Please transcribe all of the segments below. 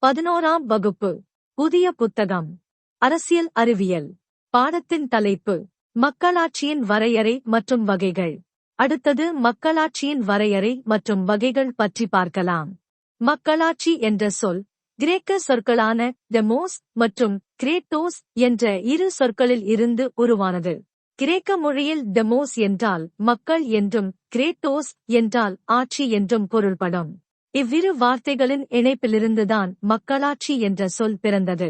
11ஆம் வகுப்பு. புதிய புத்தகம். அரசியல் அறிவியல். பாடத்தின் தலைப்பு மக்களாட்சியின் வரையறை மற்றும் வகைகள். அடுத்தது மக்களாட்சியின் வரையறை மற்றும் வகைகள் பற்றி பார்க்கலாம். மக்களாட்சி என்ற சொல் கிரேக்க சொற்களான டெமோஸ் மற்றும் கிரேட்டோஸ் என்ற இரு சொற்களில் இருந்து உருவானது. கிரேக்க மொழியில் டெமோஸ் என்றால் மக்கள் என்றும் கிரேட்டோஸ் என்றால் ஆட்சி என்றும் பொருள்படும். இவ்விரு வார்த்தைகளின் இணைப்பிலிருந்துதான் மக்களாட்சி என்ற சொல் பிறந்தது.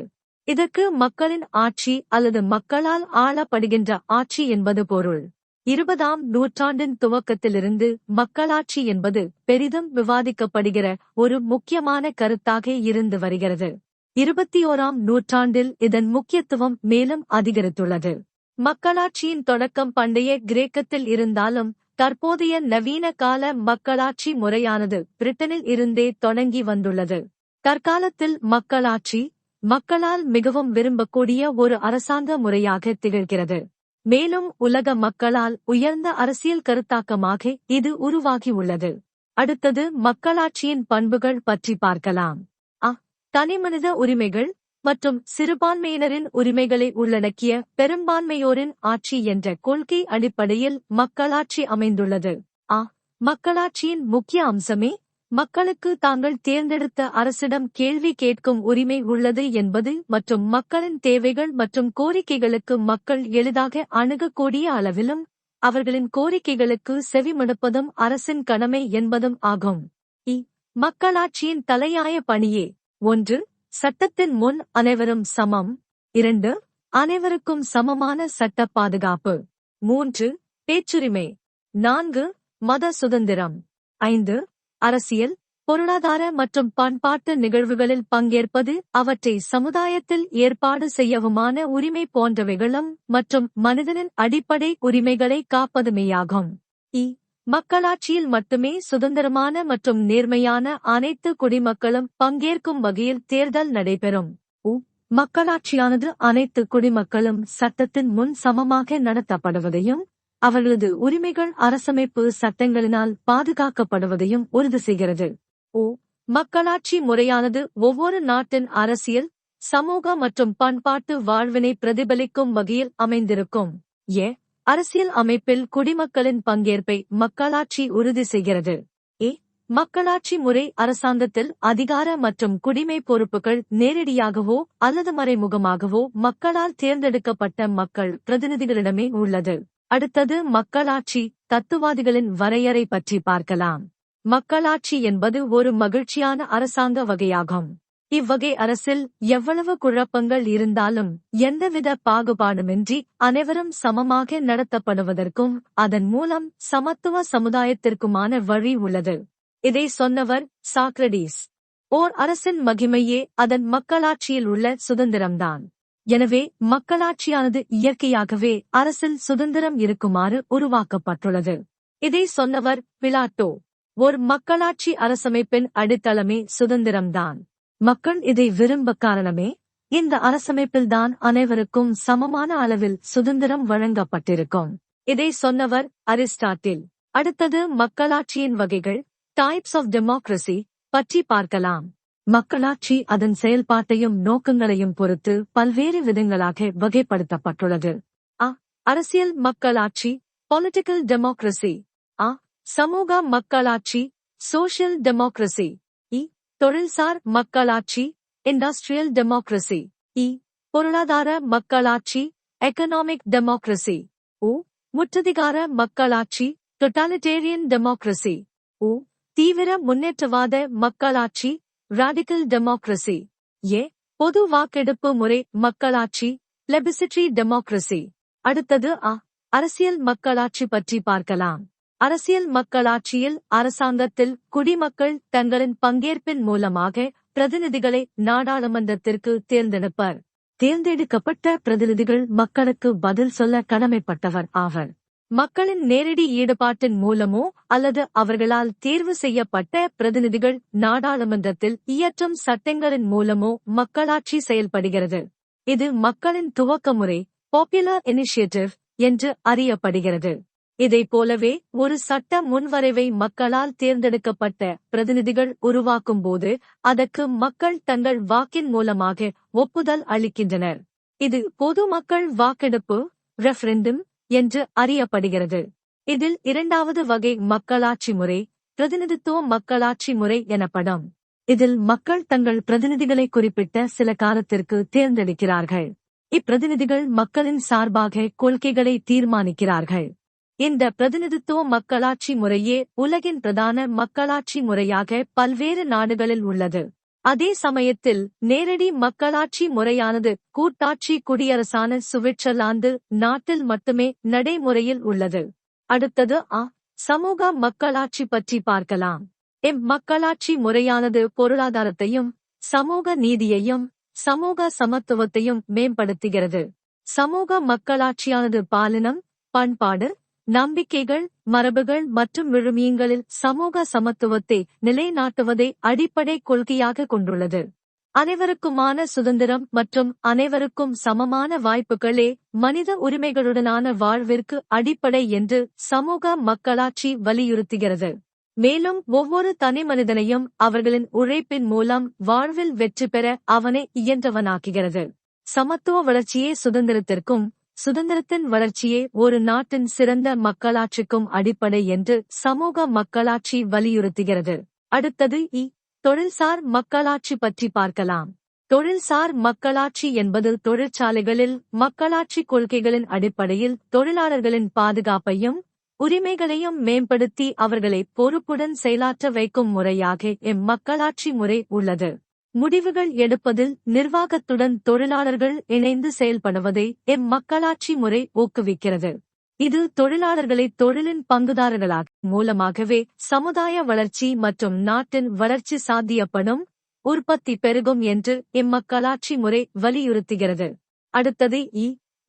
இதற்கு மக்களின் ஆட்சி அல்லது மக்களால் ஆளப்படுகின்ற ஆட்சி என்பது பொருள். 20ஆம் நூற்றாண்டின் துவக்கத்திலிருந்து மக்களாட்சி என்பது பெரிதும் விவாதிக்கப்படுகிற ஒரு முக்கியமான கருத்தாக இருந்து வருகிறது. 21ஆம் நூற்றாண்டில் இதன் முக்கியத்துவம் மேலும் அதிகரித்துள்ளது. மக்களாட்சியின் தொடக்கம் பண்டைய கிரேக்கத்தில் இருந்தாலும் தற்போதைய நவீன கால மக்களாட்சி முறையானது பிரிட்டனில் இருந்தே தொடங்கி வந்துள்ளது. தற்காலத்தில் மக்களாட்சி மக்களால் மிகவும் விரும்பக்கூடிய ஒரு அரசாங்க முறையாக திகழ்கிறது. மேலும் உலக மக்களால் உயர்ந்த அரசியல் கருத்தாக்கமாக இது உருவாகியுள்ளது. அடுத்தது மக்களாட்சியின் பண்புகள் பற்றி பார்க்கலாம். தனிமனித உரிமைகள் மற்றும் சிறுபான்மையினரின் உரிமைகளை உள்ளடக்கிய பெரும்பான்மையோரின் ஆட்சி என்ற கொள்கை அடிப்படையில் மக்களாட்சி அமைந்துள்ளது. மக்களாட்சியின் முக்கிய அம்சமே மக்களுக்கு தாங்கள் தேர்ந்தெடுத்த அரசிடம் கேள்வி கேட்கும் உரிமை உள்ளது என்பது மற்றும் மக்களின் தேவைகள் மற்றும் கோரிக்கைகளுக்கு மக்கள் எளிதாக அணுகக்கூடிய அளவிலும் அவர்களின் கோரிக்கைகளுக்கு செவிமடுப்பதும் அரசின் கடமை என்பதும் ஆகும். மக்களாட்சியின் தலையாய பணியே: 1. சட்டத்தின் முன் அனைவரும் சமம். 2. அனைவருக்கும் சமமான சட்ட பாதுகாப்பு. 3. பேச்சுரிமை. 4. மத சுதந்திரம். 5. அரசியல், பொருளாதார மற்றும் பண்பாட்டு நிகழ்வுகளில் பங்கேற்பது, அவற்றை சமுதாயத்தில் ஏற்பாடு செய்யவுமான உரிமை போன்றவைகளும் மற்றும் மனிதனின் அடிப்படை உரிமைகளை காப்பதுமேயாகும். மக்களாட்சியில் மட்டுமே சுதந்திரமான மற்றும் நேர்மையான அனைத்து குடிமக்களும் பங்கேற்கும் வகையில் தேர்தல் நடைபெறும். மக்களாட்சியானது அனைத்து குடிமக்களும் சட்டத்தின் முன் சமமாக நடத்தப்படுவதையும் அவர்களது உரிமைகள் அரசமைப்பு சட்டங்களினால் பாதுகாக்கப்படுவதையும் உறுதி செய்கிறது. மக்களாட்சி முறையானது ஒவ்வொரு நாட்டின் அரசியல், சமூக மற்றும் பண்பாட்டு வாழ்வினை பிரதிபலிக்கும் வகையில் அமைந்திருக்கும். அரசியல் அமைப்பில் குடிமக்களின் பங்கேற்பை மக்களாட்சி உறுதி செய்கிறது. மக்களாட்சி முறை அரசாங்கத்தில் அதிகார மற்றும் குடிமை பொறுப்புகள் நேரடியாகவோ அல்லது மறைமுகமாகவோ மக்களால் தேர்ந்தெடுக்கப்பட்ட மக்கள் பிரதிநிதிகளிடமே உள்ளது. அடுத்தது மக்களாட்சி தத்துவாதிகளின் வரையறை பற்றி பார்க்கலாம். மக்களாட்சி என்பது ஒரு மகிழ்ச்சியான அரசாங்க வகையாகும். இவ்வகை அரசில் எவ்வளவு குழப்பங்கள் இருந்தாலும் எந்தவித பாகுபாடுமின்றி அனைவரும் சமமாக நடத்தப்படுவதற்கும் அதன் மூலம் சமத்துவ சமுதாயத்திற்குமான வழி உள்ளது. இதை சொன்னவர் சாக்ரடீஸ். ஓர் அரசின் மகிமையே அதன் மக்களாட்சியில் உள்ள சுதந்திரம்தான். எனவே மக்களாட்சியானது இயற்கையாகவே அரசில் சுதந்திரம் இருக்குமாறு உருவாக்கப்பட்டுள்ளது. இதை சொன்னவர் பிளாட்டோ. ஓர் மக்களாட்சி அரசமைப்பின் அடித்தளமே சுதந்திரம்தான். மக்கள் இதை விரும்ப காரணமே இந்த அரசமைப்பில்தான் அனைவருக்கும் சமமான அளவில் சுதந்திரம் வழங்கப்பட்டிருக்கும். இதை சொன்னவர் அரிஸ்டாட்டில். அடுத்தது மக்களாட்சியின் வகைகள், டைப்ஸ் ஆஃப் டெமோக்ரசி பற்றி பார்க்கலாம். மக்களாட்சி அதன் செயல்பாட்டையும் நோக்கங்களையும் பொறுத்து பல்வேறு விதங்களாக வகைப்படுத்தப்பட்டுள்ளது. அரசியல் மக்களாட்சி, பொலிட்டிக்கல் டெமோக்ரசி. சமூக மக்களாட்சி, சோஷியல் டெமோக்ரசி. தொழில்சார் மக்களாட்சி, இண்டஸ்ட்ரியல் டெமோக்ரசி. பொருளாதார மக்களாட்சி, எகனாமிக் டெமோக்ரசி. முற்றதிகார மக்களாட்சி, டொட்டாலிட்டேரியன் டெமோக்ரசி. தீவிர முன்னேற்றவாத மக்களாட்சி, ராடிக்கல் டெமோக்ரசி. பொது வாக்கெடுப்பு முறை மக்களாட்சி, பிளெபிசிட்டரி டெமோக்ரசி. அடுத்தது அரசியல் மக்களாட்சி பற்றி பார்க்கலாம். அரசியல் மக்களாட்சியில் அரசாங்கத்தில் குடிமக்கள் தங்களின் பங்கேற்பின் மூலமாக பிரதிநிதிகளை நாடாளுமன்றத்திற்கு தேர்ந்தெடுப்பர். தேர்ந்தெடுக்கப்பட்ட பிரதிநிதிகள் மக்களுக்கு பதில் சொல்ல கடமைப்பட்டவர் ஆவர். மக்களின் நேரடி ஈடுபாட்டின் மூலமோ அல்லது அவர்களால் தேர்வு செய்யப்பட்ட பிரதிநிதிகள் நாடாளுமன்றத்தில் இயற்றும் சட்டங்களின் மூலமோ மக்களாட்சி செயல்படுகிறது. இது மக்களின் துவக்க முறை, பாப்புலர் இனிஷியேட்டிவ் என்று அறியப்படுகிறது. இதைப் போலவே ஒரு சட்ட முன்வரைவை மக்களால் தேர்ந்தெடுக்கப்பட்ட பிரதிநிதிகள் உருவாக்கும்போது அதற்கு மக்கள் தங்கள் வாக்கின் மூலமாக ஒப்புதல் அளிக்கின்றனர். இது பொது மக்கள் வாக்கெடுப்பு ரெஃபரண்டும் என்று அறியப்படுகிறது. இதில் இரண்டாவது வகை மக்களாட்சி முறை பிரதிநிதித்துவ மக்களாட்சி முறை எனப்படும். இதில் மக்கள் தங்கள் பிரதிநிதிகளை குறிப்பிட்ட சில காலத்திற்கு தேர்ந்தெடுக்கிறார்கள். இப்பிரதிநிதிகள் மக்களின் சார்பாக கொள்கைகளை தீர்மானிக்கிறார்கள். இந்த பிரதிநிதித்துவ மக்களாட்சி முறையே உலகின் பிரதான மக்களாட்சி முறையாக பல்வேறு நாடுகளில் உள்ளது. அதே சமயத்தில் நேரடி மக்களாட்சி முறையானது கூட்டாட்சி குடியரசான சுவிட்சர்லாந்து நாட்டில் மட்டுமே நடைமுறையில் உள்ளது. அடுத்தது சமூக மக்களாட்சி பற்றி பார்க்கலாம். மக்களாட்சி முறையானது பொருளாதாரத்தையும் சமூக நீதியையும் சமூக சமத்துவத்தையும் மேம்படுத்துகிறது. சமூக மக்களாட்சியானது பாலினம், பண்பாடு, நம்பிக்கைகள், மரபுகள் மற்றும் விழுமியங்களில் சமூக சமத்துவத்தை நிலைநாட்டுவதை அடிப்படை கொள்கையாக கொண்டுள்ளது. அனைவருக்குமான சுதந்திரம் மற்றும் அனைவருக்கும் சமமான வாய்ப்புகளே மனித உரிமைகளுடனான வாழ்விற்கு அடிப்படை என்று சமூக மக்களாட்சி வலியுறுத்துகிறது. மேலும் ஒவ்வொரு தனிமனிதனையும் அவர்களின் உழைப்பின் மூலம் வாழ்வில் வெற்றி பெற அவனை இயன்றவனாக்குகிறது. சமத்துவ வளர்ச்சியே சுதந்திரத்திற்கும் சுதந்திரத்தின் வளர்ச்சியே ஒரு நாட்டின் சிறந்த மக்களாட்சிக்கும் அடிப்படை என்று சமூக மக்களாட்சி வலியுறுத்துகிறது. அடுத்தது தொழில்சார் மக்களாட்சி பற்றி பார்க்கலாம். தொழில்சார் மக்களாட்சி என்பது தொழிற்சாலைகளில் மக்களாட்சி கொள்கைகளின் அடிப்படையில் தொழிலாளர்களின் பாதுகாப்பையும் உரிமைகளையும் மேம்படுத்தி அவர்களை பொறுப்புடன் செயலாற்ற வைக்கும் முறையாக மக்களாட்சி முறை உள்ளது. முடிவுகள் எடுப்பதில் நிர்வாகத்துடன் தொழிலாளர்கள் இணைந்து செயல்படுவதை மக்களாட்சி முறை ஊக்குவிக்கிறது. இது தொழிலாளர்களை தொழிலின் பங்குதாரர்களாக மூலமாகவே சமுதாய வளர்ச்சி மற்றும் நாட்டின் வளர்ச்சி சாத்தியப்படும், உற்பத்தி பெருகும் என்று மக்களாட்சி முறை வலியுறுத்துகிறது. அடுத்தது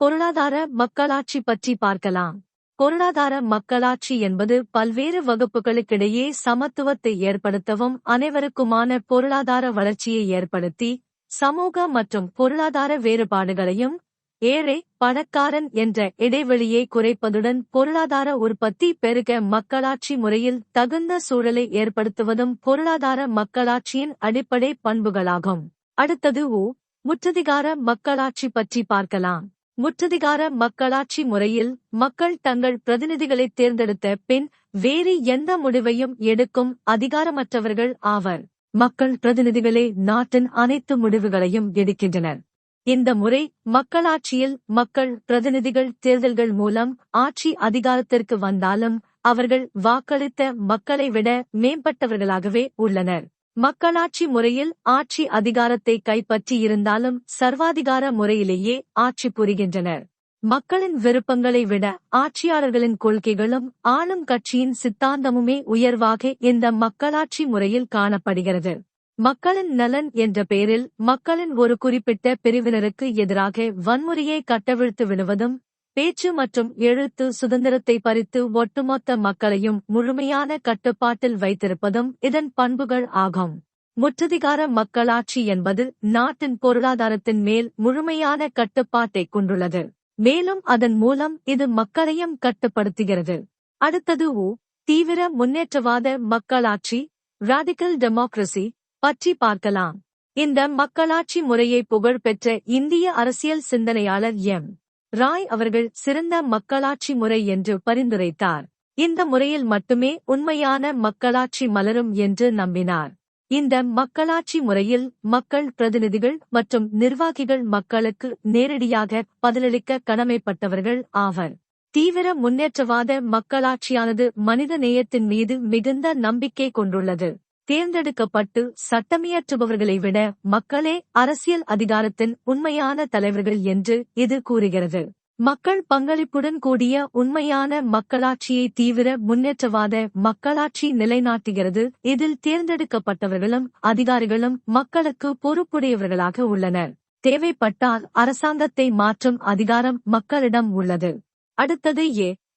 பொருளாதார மக்களாட்சி பற்றி பார்க்கலாம். பொருளாதார மக்களாட்சி என்பது பல்வேறு வகுப்புகளுக்கிடையே சமத்துவத்தை ஏற்படுத்தவும் அனைவருக்குமான பொருளாதார வளர்ச்சியை ஏற்படுத்தி சமூக மற்றும் பொருளாதார வேறுபாடுகளையும் ஏழை பணக்காரன் என்ற இடைவெளியை குறைப்பதுடன் பொருளாதார உற்பத்தி பெருக மக்களாட்சி முறையில் தகுந்த சூழலை ஏற்படுத்துவதும் பொருளாதார மக்களாட்சியின் அடிப்படை பண்புகளாகும். அடுத்தது முற்றதிகார மக்களாட்சி பற்றி பார்க்கலாம். முற்றதிகார மக்களாட்சி முறையில் மக்கள் தங்கள் பிரதிநிதிகளை தேர்ந்தெடுத்த பின் வேறு எந்த முடிவையும் எடுக்கும் அதிகாரமற்றவர்கள் ஆவர். மக்கள் பிரதிநிதிகளே நாட்டின் அனைத்து முடிவுகளையும் எடுக்கின்றனர். இந்த முறை மக்களாட்சியில் மக்கள் பிரதிநிதிகள் தேர்தல்கள் மூலம் ஆட்சி அதிகாரத்திற்கு வந்தாலும் அவர்கள் வாக்களித்த மக்களை விட மேம்பட்டவர்களாகவே உள்ளனர். மக்களாட்சி முறையில் ஆட்சி அதிகாரத்தை கைப்பற்றி இருந்தாலும் சர்வாதிகார முறையிலேயே ஆட்சி புரிகின்றனர். மக்களின் விருப்பங்களை விட ஆட்சியாளர்களின் கொள்கைகளும் ஆளும் கட்சியின் சித்தாந்தமுமே உயர்வாக இந்த மக்களாட்சி முறையில் காணப்படுகிறது. மக்களின் நலன் என்ற பெயரில் மக்களின் ஒரு குறிப்பிட்ட பிரிவினருக்கு எதிராக வன்முறையை கட்டவிழ்த்து விடுவதும் பேச்சு மற்றும் எழுத்து சுதந்திரத்தை பறித்து ஒட்டுமொத்த மக்களையும் முழுமையான கட்டுப்பாட்டில் வைத்திருப்பதும் இதன் பண்புகள் ஆகும். முற்றதிகார மக்களாட்சி என்பது நாட்டின் பொருளாதாரத்தின் மேல் முழுமையான கட்டுப்பாட்டை கொண்டுள்ளது. மேலும் அதன் மூலம் இது மக்களையும் கட்டுப்படுத்துகிறது. அடுத்தது தீவிர முன்னேற்றவாத மக்களாட்சி ராடிக்கல் டெமோக்ரசி பற்றி பார்க்கலாம். இந்த மக்களாட்சி முறையை புகழ்பெற்ற இந்திய அரசியல் சிந்தனையாளர் ராய் அவர்கள் சிறந்த மக்களாட்சி முறை என்று பரிந்துரைத்தார். இந்த முறையில் மட்டுமே உண்மையான மக்களாட்சி மலரும் என்று நம்பினார். இந்த மக்களாட்சி முறையில் மக்கள் பிரதிநிதிகள் மற்றும் நிர்வாகிகள் மக்களுக்கு நேரடியாக பதிலளிக்க கடமைப்பட்டவர்கள் ஆவர். தீவிர முன்னேற்றவாத மக்களாட்சியானது மனித நேயத்தின் மீது மிகுந்த நம்பிக்கை கொண்டுள்ளது. தேர்ந்தெடுக்கப்பட்டு சட்டமியற்றுபவர்களை விட மக்களே அரசியல் அதிகாரத்தின் உண்மையான தலைவர்கள் என்று இது கூறுகிறது. மக்கள் பங்களிப்புடன் கூடிய உண்மையான மக்களாட்சியை தீவிர முன்னேற்றவாத மக்களாட்சி நிலைநாட்டுகிறது. இதில் தேர்ந்தெடுக்கப்பட்டவர்களும் அதிகாரிகளும் மக்களுக்கு பொறுப்புடையவர்களாக உள்ளனர். தேவைப்பட்டால் அரசாங்கத்தை மாற்றும் அதிகாரம் மக்களிடம் உள்ளது. அடுத்தது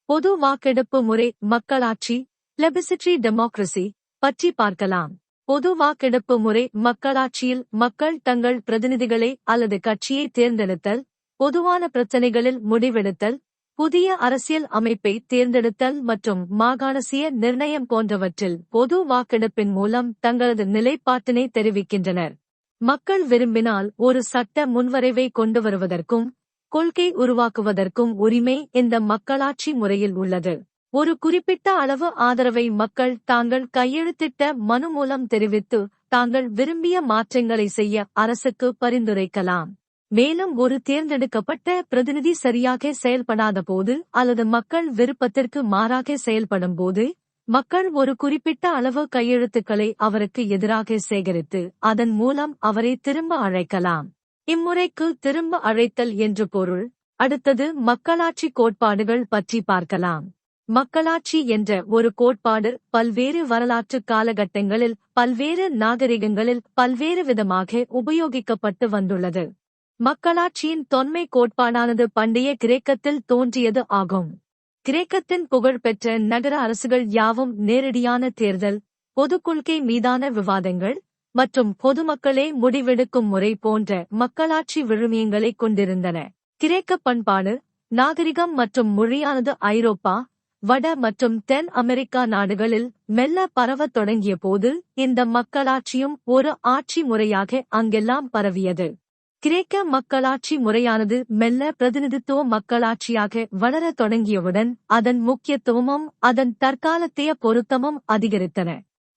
பொது வாக்கெடுப்பு முறை மக்களாட்சி பிளெபிசிட்டரி டெமோக்ரசி பற்றி பார்க்கலாம். பொது வாக்கெடுப்பு முறை மக்களாட்சியில் மக்கள் தங்கள் பிரதிநிதிகளை அல்லது கட்சியை தேர்ந்தெடுத்தல், பொதுவான பிரச்சினைகளில் முடிவெடுத்தல், புதிய அரசியல் அமைப்பை தேர்ந்தெடுத்தல் மற்றும் மாகாண சுய நிர்ணயம் போன்றவற்றில் பொது வாக்கெடுப்பின் மூலம் தங்களது நிலைப்பாட்டினை தெரிவிக்கின்றனர். மக்கள் விரும்பினால் ஒரு சட்ட முன்வரைவை கொண்டு வருவதற்கும் கொள்கை உருவாக்குவதற்கும் உரிமை இந்த மக்களாட்சி முறையில் உள்ளது. ஒரு குறிப்பிட்ட அளவு ஆதரவை மக்கள் தாங்கள் கையெழுத்திட்ட மனு மூலம் தெரிவித்து தாங்கள் விரும்பிய மாற்றங்களை செய்ய அரசுக்கு பரிந்துரைக்கலாம். மேலும் ஒரு தேர்ந்தெடுக்கப்பட்ட பிரதிநிதி சரியாக செயல்படாத போது அல்லது மக்கள் விருப்பத்திற்கு மாறாக செயல்படும் போது மக்கள் ஒரு குறிப்பிட்ட அளவு கையெழுத்துக்களை அவருக்கு எதிராக சேகரித்து அதன் மூலம் அவரை திரும்ப அழைக்கலாம். இம்முறைக்கு திரும்ப அழைத்தல் என்று பொருள். அடுத்தது மக்களாட்சி கோட்பாடுகள் பற்றி பார்க்கலாம். மக்களாட்சி என்ற ஒரு கோட்பாடு பல்வேறு வரலாற்று காலகட்டங்களில் பல்வேறு நாகரிகங்களில் பல்வேறு விதமாக உபயோகிக்கப்பட்டு வந்துள்ளது. மக்களாட்சியின் தொன்மை கோட்பாடானது பண்டைய கிரேக்கத்தில் தோன்றியது ஆகும். கிரேக்கத்தின் புகழ்பெற்ற நகர அரசுகள் யாவும் நேரடியான தேர்தல், பொதுக் கொள்கை மீதான விவாதங்கள் மற்றும் பொதுமக்களே முடிவெடுக்கும் முறை போன்ற மக்களாட்சி விழுமியங்களை கொண்டிருந்தன. கிரேக்க பண்பாடு, நாகரிகம் மற்றும் மொழியானது ஐரோப்பா, வட மற்றும் தென் அமெரிக்கா நாடுகளில் மெல்ல பரவத் தொடங்கிய போது இந்த மக்களாட்சியும் ஒரு ஆட்சி முறையாக அங்கெல்லாம் பரவியது. கிரேக்க மக்களாட்சி முறையானது மெல்ல பிரதிநிதித்துவ மக்களாட்சியாக வளரத் தொடங்கியவுடன் அதன் முக்கியத்துவமும் அதன் தற்காலத்தைய பொருத்தமும் அதிகரித்தன.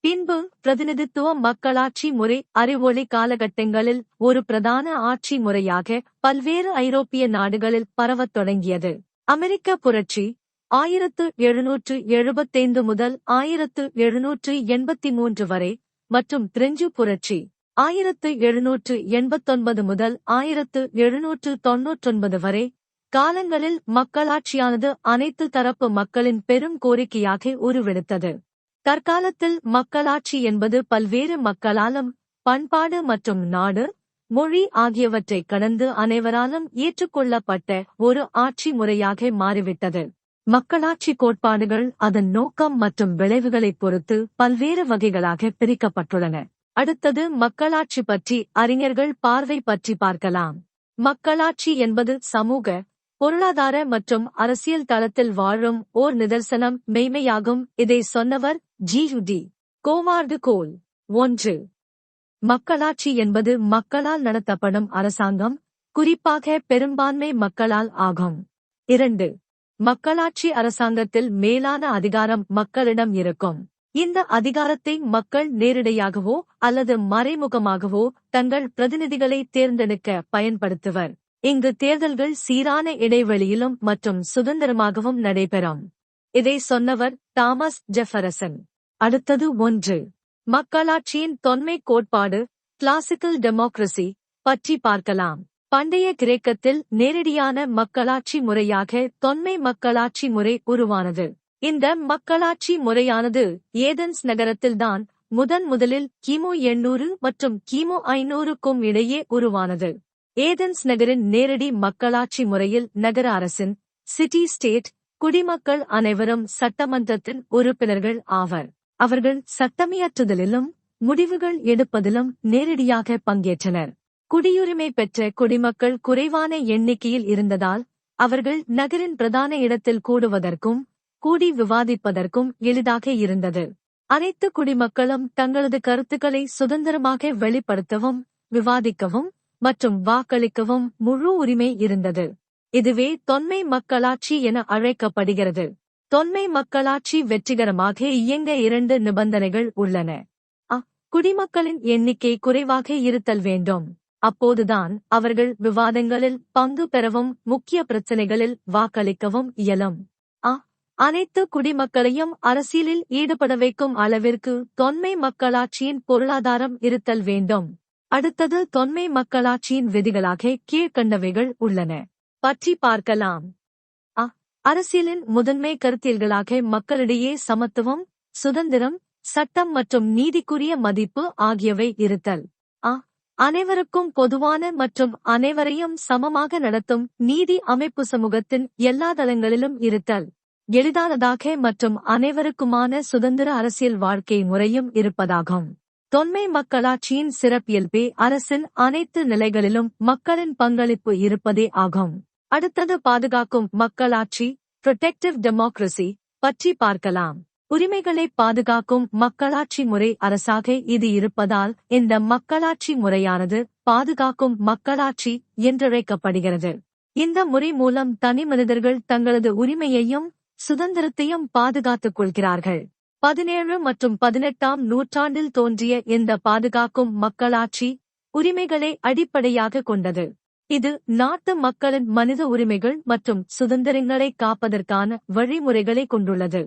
பின்பு பிரதிநிதித்துவ மக்களாட்சி முறை அறிவொளி காலகட்டங்களில் ஒரு பிரதான ஆட்சி முறையாக பல்வேறு ஐரோப்பிய நாடுகளில் பரவத் தொடங்கியது. அமெரிக்க புரட்சி 1775 முதல் 1783 வரை மற்றும் பிரெஞ்சு புரட்சி 1789 முதல் 1799 வரை காலங்களில் மக்களாட்சியானது அனைத்து தரப்பு மக்களின் பெரும் கோரிக்கையாக உருவெடுத்தது. தற்காலத்தில் மக்களாட்சி என்பது பல்வேறு மக்களாலும் பண்பாடு மற்றும் நாடு, மொழி ஆகியவற்றை கடந்து அனைவராலும் ஏற்றுக்கொள்ளப்பட்ட ஒரு ஆட்சி முறையாக மாறிவிட்டது. மக்களாட்சி கோட்பாடுகள் அதன் நோக்கம் மற்றும் விளைவுகளைப் பொறுத்து பல்வேறு வகைகளாக பிரிக்கப்பட்டுள்ளன. அடுத்தது மக்களாட்சி பற்றி அறிஞர்கள் பார்வை பற்றி பார்க்கலாம். மக்களாட்சி என்பது சமூக, பொருளாதார மற்றும் அரசியல் தளத்தில் வாழும் ஓர் நிதர்சனம் மெய்மையாகும். இதை சொன்னவர் ஜி.டி. கோவார்டு கோல். 1. மக்களாட்சி என்பது மக்களால் நடத்தப்படும் அரசாங்கம், குறிப்பாக பெரும்பான்மை மக்களால் ஆகும். 2. மக்களாட்சி அரசாங்கத்தில் மேலான அதிகாரம் மக்களிடம் இருக்கும். இந்த அதிகாரத்தை மக்கள் நேரிடையாகவோ அல்லது மறைமுகமாகவோ தங்கள் பிரதிநிதிகளை தேர்ந்தெடுக்க பயன்படுத்துவர். இங்கு தேர்தல்கள் சீரான இடைவெளியிலும் மற்றும் சுதந்திரமாகவும் நடைபெறும். இதை சொன்னவர் தாமஸ் ஜெஃபரசன். அடுத்தது 1. மக்களாட்சியின் தொன்மை கோட்பாடு, கிளாசிக்கல் டெமோக்ரசி பற்றி பார்க்கலாம். பண்டைய கிரேக்கத்தில் நேரடியான மக்களாட்சி முறையாக தொன்மை மக்களாட்சி முறை உருவானது. இந்த மக்களாட்சி முறையானது ஏதென்ஸ் நகரத்தில்தான் முதலில் கிமு 800 மற்றும் கிமு 500க்கும் இடையே உருவானது. ஏதென்ஸ் நகரின் நேரடி மக்களாட்சி முறையில் நகர அரசின் சிட்டி ஸ்டேட் குடிமக்கள் அனைவரும் சட்டமன்றத்தின் உறுப்பினர்கள் ஆவர். அவர்கள் சட்டமியற்றுதலிலும் முடிவுகள் எடுப்பதிலும் நேரடியாக பங்கேற்றனர். குடியுரிமை பெற்ற குடிமக்கள் குறைவான எண்ணிக்கையில் இருந்ததால் அவர்கள் நகரின் பிரதான இடத்தில் கூடுவதற்கும் கூடி விவாதிப்பதற்கும் எளிதாக இருந்தது. அனைத்து குடிமக்களும் தங்களது கருத்துக்களை சுதந்திரமாக வெளிப்படுத்தவும் விவாதிக்கவும் மற்றும் வாக்களிக்கவும் முழு உரிமை இருந்தது. இதுவே தொன்மை மக்களாட்சி என அழைக்கப்படுகிறது. தொன்மை மக்களாட்சி வெற்றிகரமாக இயங்க 2 நிபந்தனைகள் உள்ளன. குடிமக்களின் எண்ணிக்கை குறைவாக இருத்தல் வேண்டும். அப்போதுதான் அவர்கள் விவாதங்களில் பங்கு பெறவும் முக்கிய பிரச்சினைகளில் வாக்களிக்கவும் இயலும். அனைத்து குடிமக்களையும் அரசியலில் ஈடுபட வைக்கும் அளவிற்கு தொன்மை மக்களாட்சியின் பொருளாதாரம் இருத்தல் வேண்டும். அடுத்தது தொன்மை மக்களாட்சியின் விதிகளாக கீழ்க்கண்டவைகள் உள்ளன பற்றி பார்க்கலாம். அரசியலின் முதன்மை கருத்தியல்களாக மக்களிடையே சமத்துவம், சுதந்திரம், சட்டம் மற்றும் நீதிக்குரிய மதிப்பு ஆகியவை இருத்தல். அனைவருக்கும் பொதுவான மற்றும் அனைவரையும் சமமாக நடத்தும் நீதி அமைப்பு சமூகத்தின் எல்லா தளங்களிலும் இருத்தல். எளிதானதாக மற்றும் அனைவருக்குமான சுதந்திர அரசியல் வாழ்க்கை முறையும் இருப்பதாகும். தொன்மை மக்களாட்சியின் சிறப்பியல்பே அரசின் அனைத்து நிலைகளிலும் மக்களின் பங்களிப்பு இருப்பதே ஆகும். அடுத்தது பாதுகாக்கும் மக்களாட்சி, புரொடெக்டிவ் டெமோக்ரசி பற்றி பார்க்கலாம். உரிமைகளை பாதுகாக்கும் மக்களாட்சி முறை அரசாக இது இருப்பதால் இந்த மக்களாட்சி முறையானது பாதுகாக்கும் மக்களாட்சி என்றழைக்கப்படுகிறது. இந்த முறை மூலம் தனி மனிதர்கள் தங்களது உரிமையையும் சுதந்திரத்தையும் பாதுகாத்துக் கொள்கிறார்கள். 17 மற்றும் 18ஆம் நூற்றாண்டில் தோன்றிய இந்த பாதுகாக்கும் மக்களாட்சி உரிமைகளை அடிப்படையாக கொண்டது. இது நாட்டு மக்களின் மனித உரிமைகள் மற்றும் சுதந்திரங்களை காப்பதற்கான வழிமுறைகளை கொண்டுள்ளது.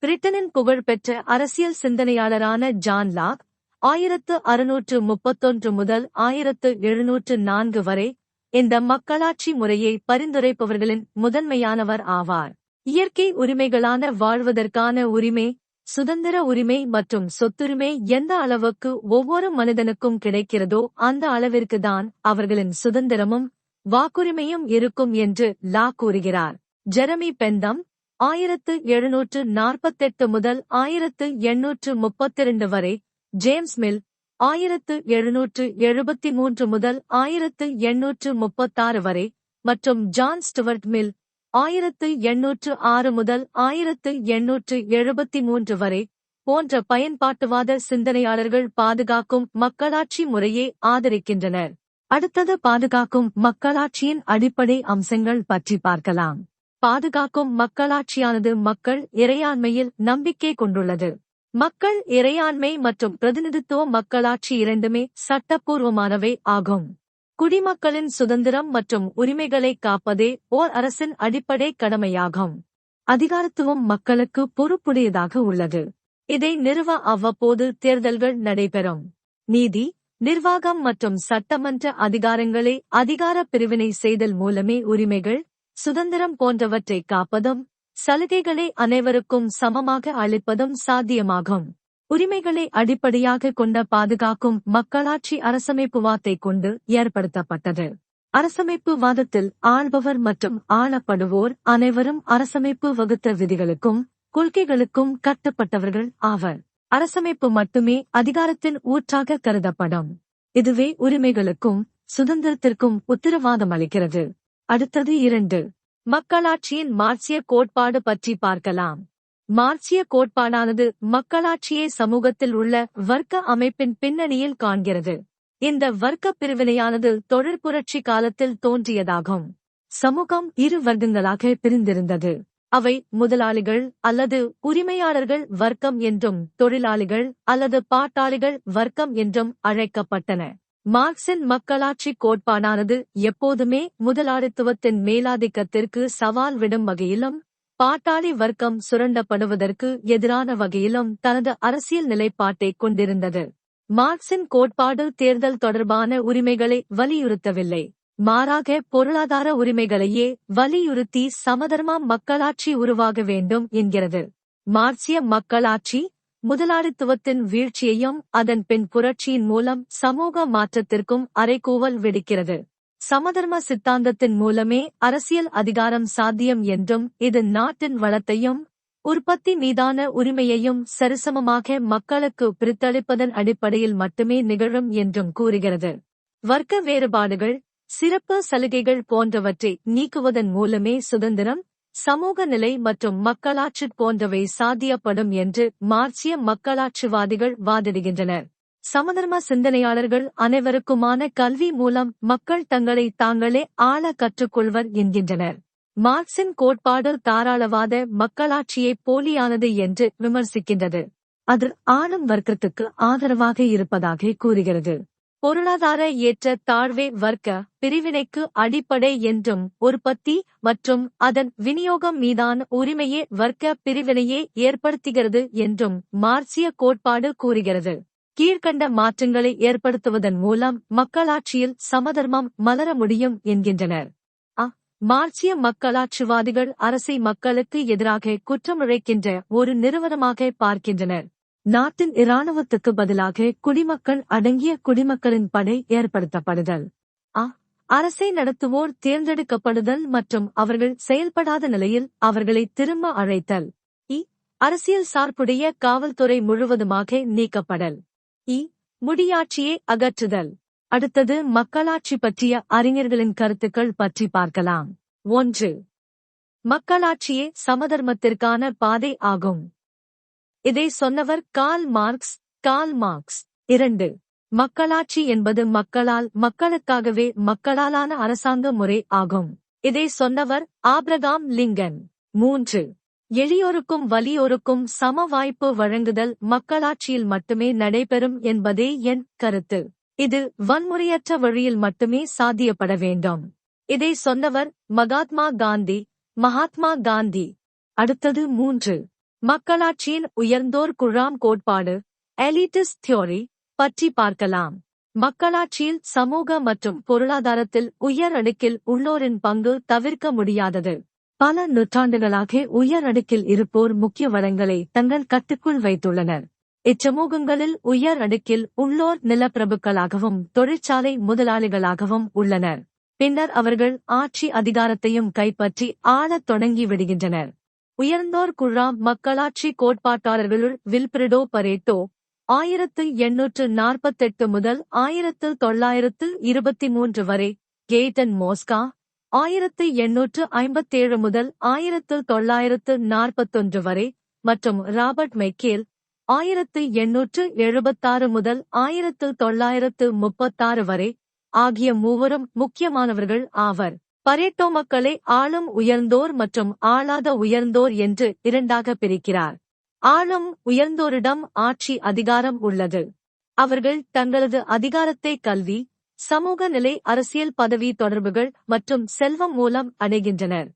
பிரிட்டனின் புகழ்பெற்ற அரசியல் சிந்தனையாளரான ஜான் லாக் 1631 முதல் 1704 வரை இந்த மக்களாட்சி முறையை பரிந்துரைப்பவர்களின் முதன்மையானவர் ஆவார். இயற்கை உரிமைகளான வாழ்வதற்கான உரிமை, சுதந்திர உரிமை மற்றும் சொத்துரிமை எந்த அளவுக்கு ஒவ்வொரு மனிதனுக்கும் கிடைக்கிறதோ அந்த அளவிற்குதான் அவர்களின் சுதந்திரமும் வாக்குரிமையும் இருக்கும் என்று லாக் கூறுகிறார். ஜெரமி பெந்தம் 1748 முதல் 1832 வரை, ஜேம்ஸ் மில் 1773 முதல் 1836 வரை மற்றும் ஜான் ஸ்டுவர்ட் மில் 1806 முதல் 1873 வரை போன்ற பயன்பாட்டுவாத சிந்தனையாளர்கள் பாதுகாக்கும் மக்களாட்சி முறையை ஆதரிக்கின்றனர். அடுத்தது பாதுகாக்கும் மக்களாட்சியின் அடிப்படை அம்சங்கள் பற்றி பார்க்கலாம். பாதுகாக்கும் மக்களாட்சியானது மக்கள் இறையாண்மையில் நம்பிக்கை கொண்டுள்ளது. மக்கள் இறையாண்மை மற்றும் பிரதிநிதித்துவ மக்களாட்சி இரண்டுமே சட்டப்பூர்வமானவை ஆகும். குடிமக்களின் சுதந்திரம் மற்றும் உரிமைகளை காப்பதே ஓர் அரசின் அடிப்படை கடமையாகும். அதிகாரத்துவம் மக்களுக்கு பொறுப்புடையதாக உள்ளது. இதை நிறுவ அவ்வப்போது தேர்தல்கள் நடைபெறும். நீதி, நிர்வாகம் மற்றும் சட்டமன்ற அதிகாரங்களை அதிகார பிரிவினை செய்தல் மூலமே உரிமைகள், சுதந்திரம் போன்றவற்றை காப்பதும் சலுகைகளை அனைவருக்கும் சமமாக அளிப்பதும் சாத்தியமாகும். உரிமைகளை அடிப்படையாக கொண்ட பாதுகாக்கும் மக்களாட்சி அரசமைப்புவாதத்தை கொண்டு ஏற்படுத்தப்பட்டது. அரசமைப்பு வாதத்தில் ஆள்பவர் மற்றும் ஆளப்படுவோர் அனைவரும் அரசமைப்பு வகுத்த விதிகளுக்கும் கொள்கைகளுக்கும் கட்டுப்பட்டவர்கள் ஆவர். அரசமைப்பு மட்டுமே அதிகாரத்தின் ஊற்றாக கருதப்படும். இதுவே உரிமைகளுக்கும் சுதந்திரத்திற்கும் உத்தரவாதம் அளிக்கிறது. அடுத்தது 2. மக்களாட்சியின் மார்க்சிய கோட்பாடு பற்றி பார்க்கலாம். மார்க்சிய கோட்பாடானது மக்களாட்சியை சமூகத்தில் உள்ள வர்க்க அமைப்பின் பின்னணியில் காண்கிறது. இந்த வர்க்க பிரிவினையானது தொழிற்புரட்சி காலத்தில் தோன்றியதாகும். சமூகம் இரு வர்க்கங்களாக பிரிந்திருந்தது. அவை முதலாளிகள் அல்லது உரிமையாளர்கள் வர்க்கம் என்றும் தொழிலாளிகள் அல்லது பாட்டாளிகள் வர்க்கம் என்றும் அழைக்கப்பட்டன. மார்க்சின் மக்களாட்சி கோட்பாடானது எப்போதுமே முதலாளித்துவத்தின் மேலாதிக்கத்திற்கு சவால் விடும் வகையிலும் பாட்டாளி வர்க்கம் சுரண்டப்படுவதற்கு எதிரான வகையிலும் தனது அரசியல் நிலைப்பாட்டை கொண்டிருந்தது. மார்க்சின் கோட்பாடு தேர்தல் தொடர்பான உரிமைகளை வலியுறுத்தவில்லை. மாறாக பொருளாதார உரிமைகளையே வலியுறுத்தி சமதர்ம மக்களாட்சி உருவாக வேண்டும் என்கிறது. மார்க்சிய மக்களாட்சி முதலாளித்துவத்தின் வீழ்ச்சியையும் அதன் பின் புரட்சியின் மூலம் சமூக மாற்றத்திற்கும் அறைகூவல் விடுக்கிறது. சமதர்ம சித்தாந்தத்தின் மூலமே அரசியல் அதிகாரம் சாத்தியம் என்றும் இது நாட்டின் வளத்தையும் உற்பத்தி மீதான உரிமையையும் சரிசமமாக மக்களுக்கு பிரித்தளிப்பதன் அடிப்படையில் மட்டுமே நிகழும் என்றும் கூறுகிறது. வர்க்க வேறுபாடுகள், சிறப்பு சலுகைகள் போன்றவற்றை நீக்குவதன் மூலமே சுதந்திரம், சமூக நிலை மற்றும் மக்களாட்சி போன்றவை சாத்தியப்படும் என்று மார்க்சிய மக்களாட்சிவாதிகள் வாதிடுகின்றனர். சமதர்ம சிந்தனையாளர்கள் அனைவருக்குமான கல்வி மூலம் மக்கள் தங்களை தாங்களே ஆள கற்றுக்கொள்வர் என்கின்றனர். மார்க்சின் கோட்பாடு தாராளவாத மக்களாட்சியை போலியானது என்று விமர்சிக்கின்றது. அது ஆளும் வர்க்கத்துக்கு ஆதரவாக இருப்பதாக கூறுகிறது. பொருளாதார ஏற்ற தாழ்வே வர்க்க பிரிவினைக்கு அடிப்படை என்றும் உற்பத்தி மற்றும் அதன் விநியோகம் மீதான உரிமையே வர்க்க பிரிவினையே ஏற்படுத்துகிறது என்றும் மார்க்சிய கோட்பாடு கூறுகிறது. கீழ்கண்ட மாற்றங்களை ஏற்படுத்துவதன் மூலம் மக்களாட்சியில் சமதர்மம் மலர முடியும் என்கின்றனர். மார்க்சிய மக்களாட்சிவாதிகள் அரசை மக்களுக்கு எதிராக குற்றமிழைக்கின்ற ஒரு நிறுவனமாக பார்க்கின்றனர். நாட்டின் இராணுவத்துக்கு பதிலாக குடிமக்கள் அடங்கிய குடிமக்களின் படை ஏற்படுத்தப்படுதல், அரசை நடத்துவோர் தேர்ந்தெடுக்கப்படுதல் மற்றும் அவர்கள் செயல்படாத நிலையில் அவர்களை திரும்ப அழைத்தல், அரசியல் சார்புடைய காவல்துறை முழுவதுமாக நீக்கப்படல், முடியாட்சியை அகற்றுதல். அடுத்தது மக்களாட்சி பற்றிய அறிஞர்களின் கருத்துக்கள் பற்றி பார்க்கலாம். 1. மக்களாட்சியே சமதர்மத்திற்கான பாதை ஆகும். இதை சொன்னவர் கார்ல் மார்க்ஸ். 2. மக்களாட்சி என்பது மக்களால் மக்களுக்காகவே மக்களாலான அரசாங்க முறை ஆகும். இதை சொன்னவர் ஆபிரகாம் லிங்கன். 3. எளியோருக்கும் வலியோருக்கும் சம வாய்ப்பு வழங்குதல் மக்களாட்சியில் மட்டுமே நடைபெறும் என்பதே என் கருத்து. இது வன்முறையற்ற வழியில் மட்டுமே சாத்தியப்பட வேண்டும். இதை சொன்னவர் மகாத்மா காந்தி. அடுத்தது 3. மக்களாட்சியின் உயர்ந்தோர் குழாம் கோட்பாடு எலிட்டிஸ்ட் தியோரி பற்றி பார்க்கலாம். மக்களாட்சியில் சமூக மற்றும் பொருளாதாரத்தில் உயர் அடுக்கில் உள்ளோரின் பங்கு தவிர்க்க முடியாதது. பல நூற்றாண்டுகளாக உயர் அடுக்கில் இருப்போர் முக்கிய வளங்களை தங்கள் கட்டுக்குள் வைத்துள்ளனர். இச்சமூகங்களில் உயர் அடுக்கில் உள்ளோர் நிலப்பிரபுக்களாகவும் தொழிற்சாலை முதலாளிகளாகவும் உள்ளனர். பின்னர் அவர்கள் ஆட்சி அதிகாரத்தையும் கைப்பற்றி ஆளத் தொடங்கி விடுகின்றனர். உயர்ந்தோர் குழாம் மக்களாட்சி கோட்பாட்டாளர்களுள் வில்பிரிடோ பரேட்டோ 1848 முதல் 1923 வரை, கெய்டன் மோஸ்கா 1857 முதல் 1941 வரை மற்றும் ராபர்ட் மெக்கேல் 1876 முதல் 1936 வரை ஆகிய மூவரும் முக்கியமானவர்கள் ஆவர். பரேட்டோ மக்களை ஆளும் உயர்ந்தோர் மற்றும் ஆளாத உயர்ந்தோர் என்று இரண்டாக பிரிக்கிறார். ஆளும் உயர்ந்தோரிடம் ஆட்சி அதிகாரம் உள்ளது. அவர்கள் தங்களது அதிகாரத்தை கல்வி, சமூக நிலை, அரசியல் பதவி தொடர்புகள் மற்றும் செல்வம் மூலம் அடைகின்றனர்.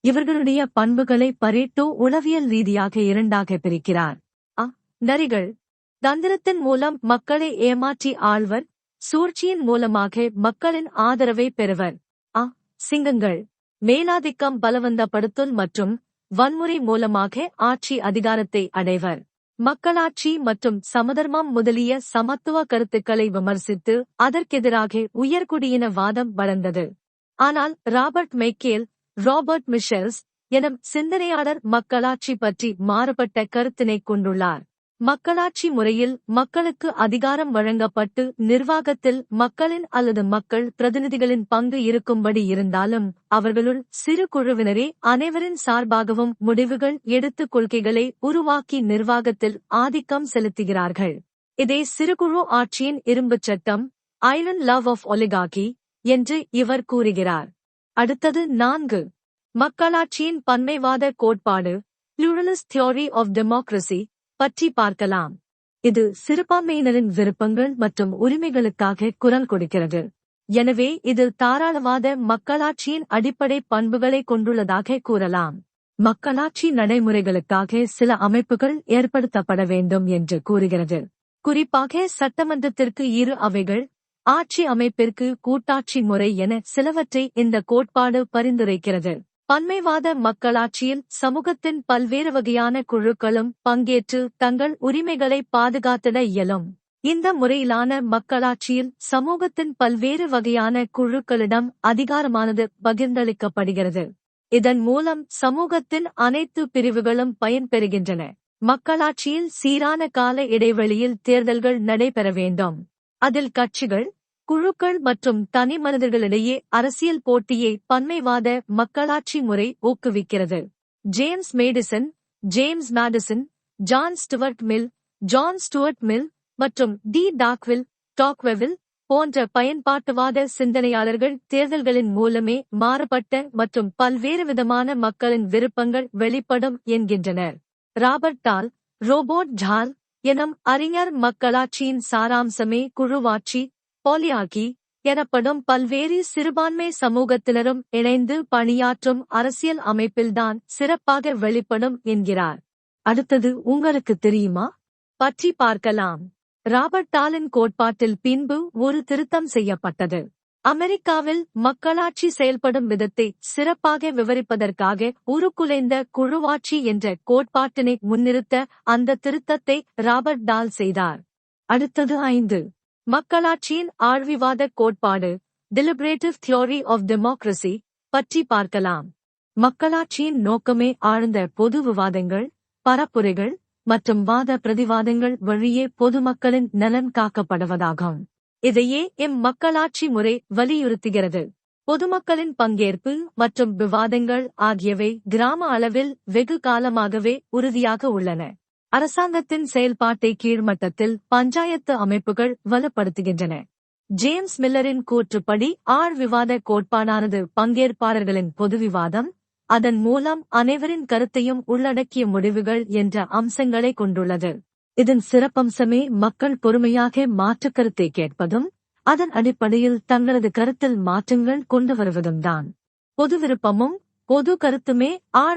இவர்களுடைய பண்புகளை பரேட்டோ உளவியல் ரீதியாக இரண்டாக பிரிக்கிறார். நரிகள் தந்திரத்தின் மூலம் மக்களை ஏமாற்றி ஆள்வர், சூழ்ச்சியின் மூலமாக மக்களின் ஆதரவை பெறுவர். சிங்கங்கள் மேலாதிக்கம், பலவந்தப்படுத்தல் மற்றும் வன்முறை மூலமாக ஆட்சி அதிகாரத்தை அடைவர். மக்களாட்சி மற்றும் சமதர்மம் முதலிய சமத்துவ கருத்துக்களை விமர்சித்து அதற்கெதிராக உயர்குடியின வாதம் வளர்ந்தது. ஆனால் ராபர்ட் மிஷெல்ஸ் எனும் சிந்தனையாளர் மக்களாட்சி பற்றி மாறுபட்ட கருத்தினை கொண்டுள்ளார். மக்களாட்சி முறையில் மக்களுக்கு அதிகாரம் வழங்கப்பட்டு நிர்வாகத்தில் மக்களின் அல்லது மக்கள் பிரதிநிதிகளின் பங்கு இருக்கும்படி இருந்தாலும் அவர்களுள் சிறு குழுவினரே அனைவரின் சார்பாகவும் முடிவுகள் எடுத்து கொள்கைகளை உருவாக்கி நிர்வாகத்தில் ஆதிக்கம் செலுத்துகிறார்கள். இதை சிறுகுழு ஆட்சியின் இரும்புச் சட்டம், ஐலண்ட் லவ் ஆஃப் ஒலிகார்கி என்று இவர் கூறுகிறார். அடுத்தது 4. மக்களாட்சியின் பன்மைவாத கோட்பாடு பிளூரலிஸ்ட் தியோரி ஆஃப் டெமோக்ரசி பற்றி பார்க்கலாம். இது சிறுபான்மையினரின் விருப்பங்கள் மற்றும் உரிமைகளுக்காக குரல் கொடுக்கிறது. எனவே இது தாராளவாத மக்களாட்சியின் அடிப்படை பண்புகளை கொண்டுள்ளதாக கூறலாம். மக்களாட்சி நடைமுறைகளுக்காக சில அமைப்புகள் ஏற்படுத்தப்பட வேண்டும் என்று கூறுகிறது. குறிப்பாக சட்டமன்றத்திற்கு 2 அவைகள், ஆட்சி அமைப்பிற்கு கூட்டாட்சி முறை என சிலவற்றை இந்த கோட்பாடு பரிந்துரைக்கிறது. பன்மைவாத மக்களாட்சியில் சமூகத்தின் பல்வேறு வகையான குழுக்களும் பங்கேற்று தங்கள் உரிமைகளை பாதுகாத்திட இயலும். இந்த முறையிலான மக்களாட்சியில் சமூகத்தின் பல்வேறு வகையான குழுக்களிடம் அதிகாரமானது பகிர்ந்தளிக்கப்படுகிறது. இதன் மூலம் சமூகத்தின் அனைத்து பிரிவுகளும் பயன்பெறுகின்றன. மக்களாட்சியில் சீரான கால இடைவெளியில் தேர்தல்கள் நடைபெற வேண்டும். அதில் கட்சிகள், குழுக்கள் மற்றும் தனி மனிதர்களிடையே அரசியல் போட்டியை பன்மைவாத மக்களாட்சி முறை ஊக்குவிக்கிறது. James Madison, John Stuart Mill மற்றும் டி டாக்வெவில் போன்ற பயன்பாட்டுவாத சிந்தனையாளர்கள் தேர்தல்களின் மூலமே மாறுபட்ட மற்றும் பல்வேறு விதமான மக்களின் விருப்பங்கள் வெளிப்படும் என்கின்றனர். ரோபோட் ஜால் எனும் அறிஞர் மக்களாட்சியின் சாராம்சமே குழுவாட்சி, பாலியார்கி எனப்படும் பல்வேறு சிறுபான்மை சமூகத்தினரும் இணைந்து பணியாற்றும் அரசியல் அமைப்பில்தான் சிறப்பாக வெளிப்படும் என்கிறார். அடுத்தது உங்களுக்கு தெரியுமா பற்றி பார்க்கலாம். ராபர்ட் டாலின் கோட்பாட்டில் பின்பு ஒரு திருத்தம் செய்யப்பட்டது. அமெரிக்காவில் மக்களாட்சி செயல்படும் விதத்தை சிறப்பாக விவரிப்பதற்காக உருக்குலைந்த குழுவாட்சி என்ற கோட்பாட்டினை முன்னிறுத்த அந்த திருத்தத்தை ராபர்ட் டால் செய்தார். அடுத்தது 5. மக்களாட்சியின் ஆழ்விவாத கோட்பாடு டெலிபரேட்டிவ் தியோரி ஆஃப் டெமோக்ரசி பற்றி பார்க்கலாம். மக்களாட்சியின் நோக்கமே ஆழ்ந்த பொது விவாதங்கள், பரப்புரைகள் மற்றும் வாத பிரதிவாதங்கள் வழியே பொதுமக்களின் நலன் காக்கப்படுவதாகும். இதையே மக்களாட்சி முறை வலியுறுத்துகிறது. பொதுமக்களின் பங்கேற்பு மற்றும் விவாதங்கள் ஆகியவை கிராம அளவில் வெகு காலமாகவே உறுதியாக உள்ளன. அரசாங்கத்தின் செயல்பாட்டை கீழ்மட்டத்தில் பஞ்சாயத்து அமைப்புகள் வலுப்படுத்துகின்றன. ஜேம்ஸ் மில்லரின் கூற்றுப்படி விவாத கோட்பாடானது பங்கேற்பாளர்களின் பொது விவாதம், அதன் மூலம் அனைவரின் கருத்தையும் உள்ளடக்கிய முடிவுகள் என்ற அம்சங்களை கொண்டுள்ளது. இதன் சிறப்பம்சமே மக்கள் பொறுமையாக மாற்றுக் கருத்தை கேட்பதும் அதன் அடிப்படையில் தங்களது கருத்தில் மாற்றங்கள் கொண்டு வருவதும்தான். பொது விருப்பமும் பொது கருத்துமே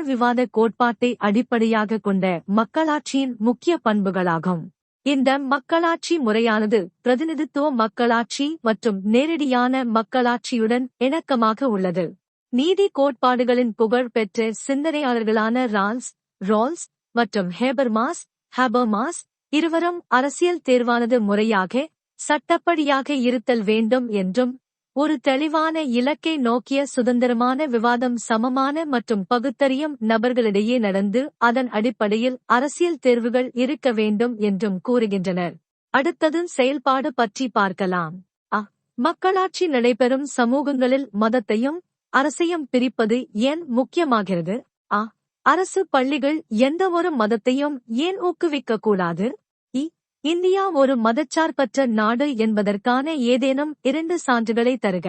விவாத கோட்பாட்டை அடிப்படையாக கொண்ட மக்களாட்சியின் முக்கிய பண்புகளாகும். இந்த மக்களாட்சி முறையானது பிரதிநிதித்துவ மக்களாட்சி மற்றும் நேரடியான மக்களாட்சியுடன் இணக்கமாக உள்ளது. நீதி கோட்பாடுகளின் புகழ் பெற்ற சிந்தனையாளர்களான ரால்ஸ் மற்றும் ஹேபர்மாஸ் இருவரும் அரசியல் தேர்வானது முறையாக சட்டப்படியாக இருத்தல் வேண்டும் என்றும், ஒரு தெளிவான இலக்கை நோக்கிய சுதந்திரமான விவாதம் சமமான மற்றும் பகுத்தறியும் நபர்களிடையே நடந்து அதன் அடிப்படையில் அரசியல் தேர்வுகள் இருக்க வேண்டும் என்றும் கூறுகின்றனர். அடுத்தது செயல்பாடு பற்றி பார்க்கலாம். மக்களாட்சி நடைபெறும் சமூகங்களில் மதத்தையும் அரசையும் பிரிப்பது ஏன் முக்கியமாகிறது? அரசு பள்ளிகள் எந்தவொரு மதத்தையும் ஏன் ஊக்குவிக்கக்கூடாது? இந்தியா ஒரு மதச்சார்பற்ற நாடு என்பதற்கான ஏதேனும் 2 சான்றுகளை தருக.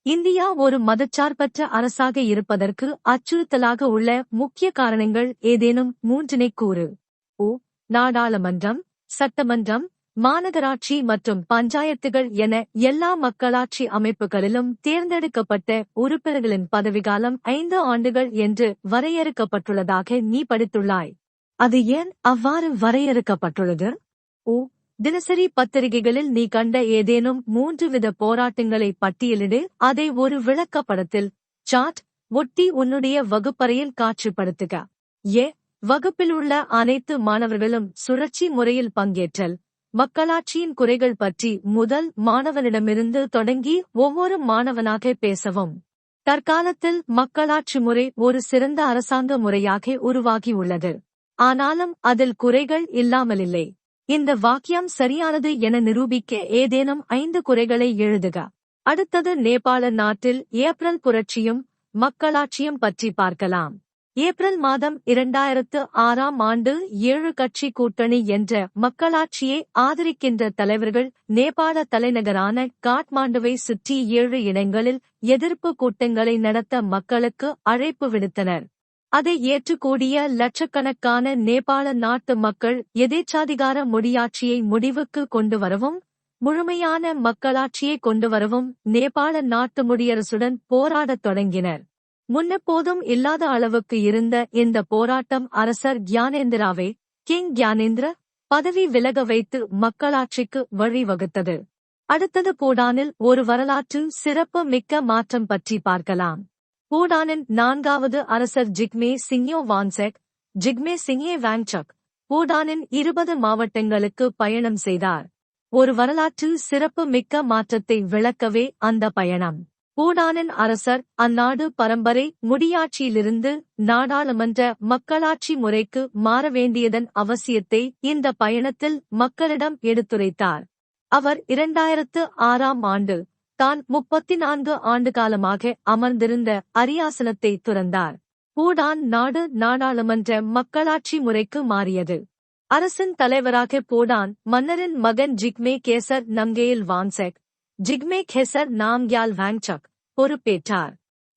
இந்தியா ஒரு மதச்சார்பற்ற அரசாக இருப்பதற்கு அச்சுறுத்தலாக உள்ள முக்கிய காரணங்கள் ஏதேனும் 3 கூறு. நாடாளுமன்றம், சட்டமன்றம், மாநகராட்சி மற்றும் பஞ்சாயத்துகள் என எல்லா மக்களாட்சி அமைப்புகளிலும் தேர்ந்தெடுக்கப்பட்ட உறுப்பினர்களின் பதவிக்காலம் 5 ஆண்டுகள் என்று வரையறுக்கப்பட்டுள்ளதாக நீ படித்துள்ளாய். அது ஏன் அவ்வாறு வரையறுக்கப்பட்டுள்ளது? தினசரி பத்திரிகைகளில் நீ கண்ட ஏதேனும் 3 வித போராட்டங்களை பட்டியலிடு. அதை ஒரு விளக்கப்படத்தில் ஒட்டி உன்னுடைய வகுப்பறையில் காட்சிப்படுத்துக. வகுப்பில் உள்ள அனைத்து மாணவர்களும் சுழற்சி முறையில் பங்கேற்றல். மக்களாட்சியின் குறைகள் பற்றி முதல் மாணவனிடமிருந்து தொடங்கி ஒவ்வொரு மாணவனாக பேசவும். தற்காலத்தில் மக்களாட்சி முறை ஒரு சிறந்த அரசாங்க முறையாக உருவாகியுள்ளது. ஆனாலும் அதில் குறைகள் இல்லாமலில்லை. இந்த வாக்கியம் சரியானது என நிரூபிக்க ஏதேனும் 5 குறைகளை எழுதுக. அடுத்தது நேபாள நாட்டில் ஏப்ரல் புரட்சியும் மக்களாட்சியும் பற்றி பார்க்கலாம். ஏப்ரல் மாதம் 2006ஆம் ஆண்டு 7 கட்சி கூட்டணி என்ற மக்களாட்சியை ஆதரிக்கின்ற தலைவர்கள் நேபாள தலைநகரான காட்மாண்டுவை சுற்றி 7 இடங்களில் எதிர்ப்பு கூட்டங்களை நடத்த மக்களுக்கு அழைப்பு விடுத்தனர். அதை ஏற்றுக்கூடிய லட்சக்கணக்கான நேபாள நாட்டு மக்கள் எதேச்சாதிகார முடியாட்சியை முடிவுக்கு கொண்டு வரவும் முழுமையான மக்களாட்சியை கொண்டுவரவும் நேபாள நாட்டு முடியரசுடன் போராடத் தொடங்கினர். முன்னெப்போதும் இல்லாத அளவுக்கு இருந்த இந்த போராட்டம் அரசர் கிங் கியானேந்திர பதவி விலக வைத்து மக்களாட்சிக்கு வழிவகுத்தது. அடுத்தது பூடானில் ஒரு வரலாற்று சிறப்பு மிக்க மாற்றம் பற்றி பார்க்கலாம். பூடானின் 4வது அரசர் ஜிக்மே சிங்கே வாங்சக் பூடானின் 20 மாவட்டங்களுக்கு பயணம் செய்தார். ஒரு வரலாற்று சிறப்பு மிக்க மாற்றத்தை விளக்கவே அந்த பயணம். பூடானின் அரசர் அந்நாடு பரம்பரை முடியாட்சியிலிருந்து நாடாளுமன்ற மக்களாட்சி முறைக்கு மாற வேண்டியதன் அவசியத்தை இந்த பயணத்தில் மக்களிடம் எடுத்துரைத்தார். அவர் 2006ஆம் ஆண்டு தான் 34 ஆண்டு காலமாக அமர்ந்திருந்த அரியாசனத்தை துறந்தார். பூடான் நாடு நாடாளுமன்ற மக்களாட்சி முறைக்கு மாறியது. அரசின் தலைவராக பூடான் மன்னரின் மகன் ஜிக்மே கேசர் நம்கேல் வாங்சக் ஜிக்மே கேசர் நாம்கியால் வாங்சக் பொறுப்பேற்றார்.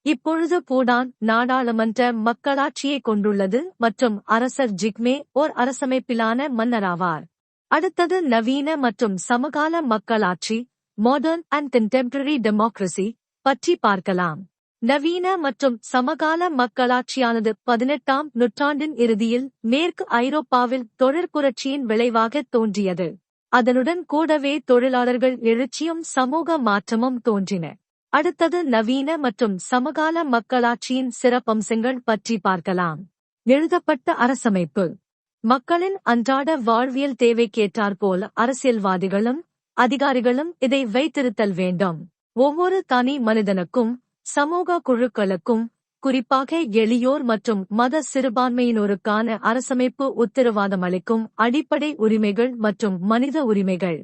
இப்பொழுது பூடான் நாடாளுமன்ற மக்களாட்சியை கொண்டுள்ளது மற்றும் அரசர் ஜிக்மே ஓர் அரசமைப்பிலான மன்னராவார். அடுத்தது நவீன மற்றும் சமகால மக்களாட்சி மாடர்ன் அண்ட் கண்டெம்பரரி டெமோக்ரசி பற்றி பார்க்கலாம். நவீன மற்றும் சமகால மக்களாட்சியானது 18ஆம் நூற்றாண்டின் இறுதியில் மேற்கு ஐரோப்பாவில் தொழிற்புரட்சியின் விளைவாக தோன்றியது. அதனுடன் கூடவே தொழிலாளர்கள் எழுச்சியும் சமூக மாற்றமும் தோன்றின. அடுத்தது நவீன மற்றும் சமகால மக்களாட்சியின் சிறப்பம்சங்கள் பற்றி பார்க்கலாம். எழுதப்பட்ட அரசமைப்பு. மக்களின் அன்றாட வாழ்வியல் தேவைக்கேற்றாற்போல் அரசியல்வாதிகளும் அதிகாரிகளும் இதை வைத்திருத்தல் வேண்டும். ஒவ்வொரு தனி மனிதனுக்கும் சமூக குழுக்களுக்கும் குறிப்பாக எளியோர் மற்றும் மத சிறுபான்மையினோருக்கான அரசமைப்பு உத்தரவாதம் அளிக்கும் அடிப்படை உரிமைகள் மற்றும் மனித உரிமைகள்.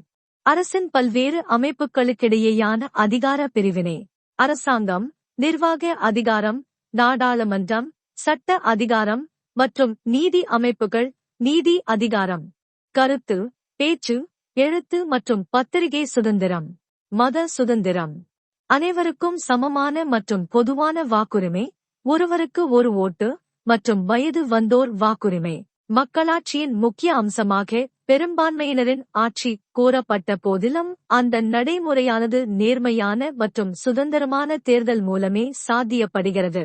அரசின் பல்வேறு அமைப்புகளுக்கிடையேயான அதிகார பிரிவினை. அரசாங்கம், நிர்வாக அதிகாரம், நாடாளுமன்றம், சட்ட அதிகாரம் மற்றும் நீதி அமைப்புகள். நீதி அதிகாரம். கருத்து, பேச்சு, எழுத்து மற்றும் பத்திரிகை சுதந்திரம். மத சுதந்திரம். அனைவருக்கும் சமமான மற்றும் பொதுவான வாக்குரிமை, ஒருவருக்கு ஒரு ஓட்டு மற்றும் வயது வந்தோர் வாக்குரிமை. மக்களாட்சியின் முக்கிய அம்சமாக பெரும்பான்மையினரின் ஆட்சி கோரப்பட்ட போதிலும் அந்த நடைமுறையானது நேர்மையான மற்றும் சுதந்திரமான தேர்தல் மூலமே சாத்தியப்படுகிறது.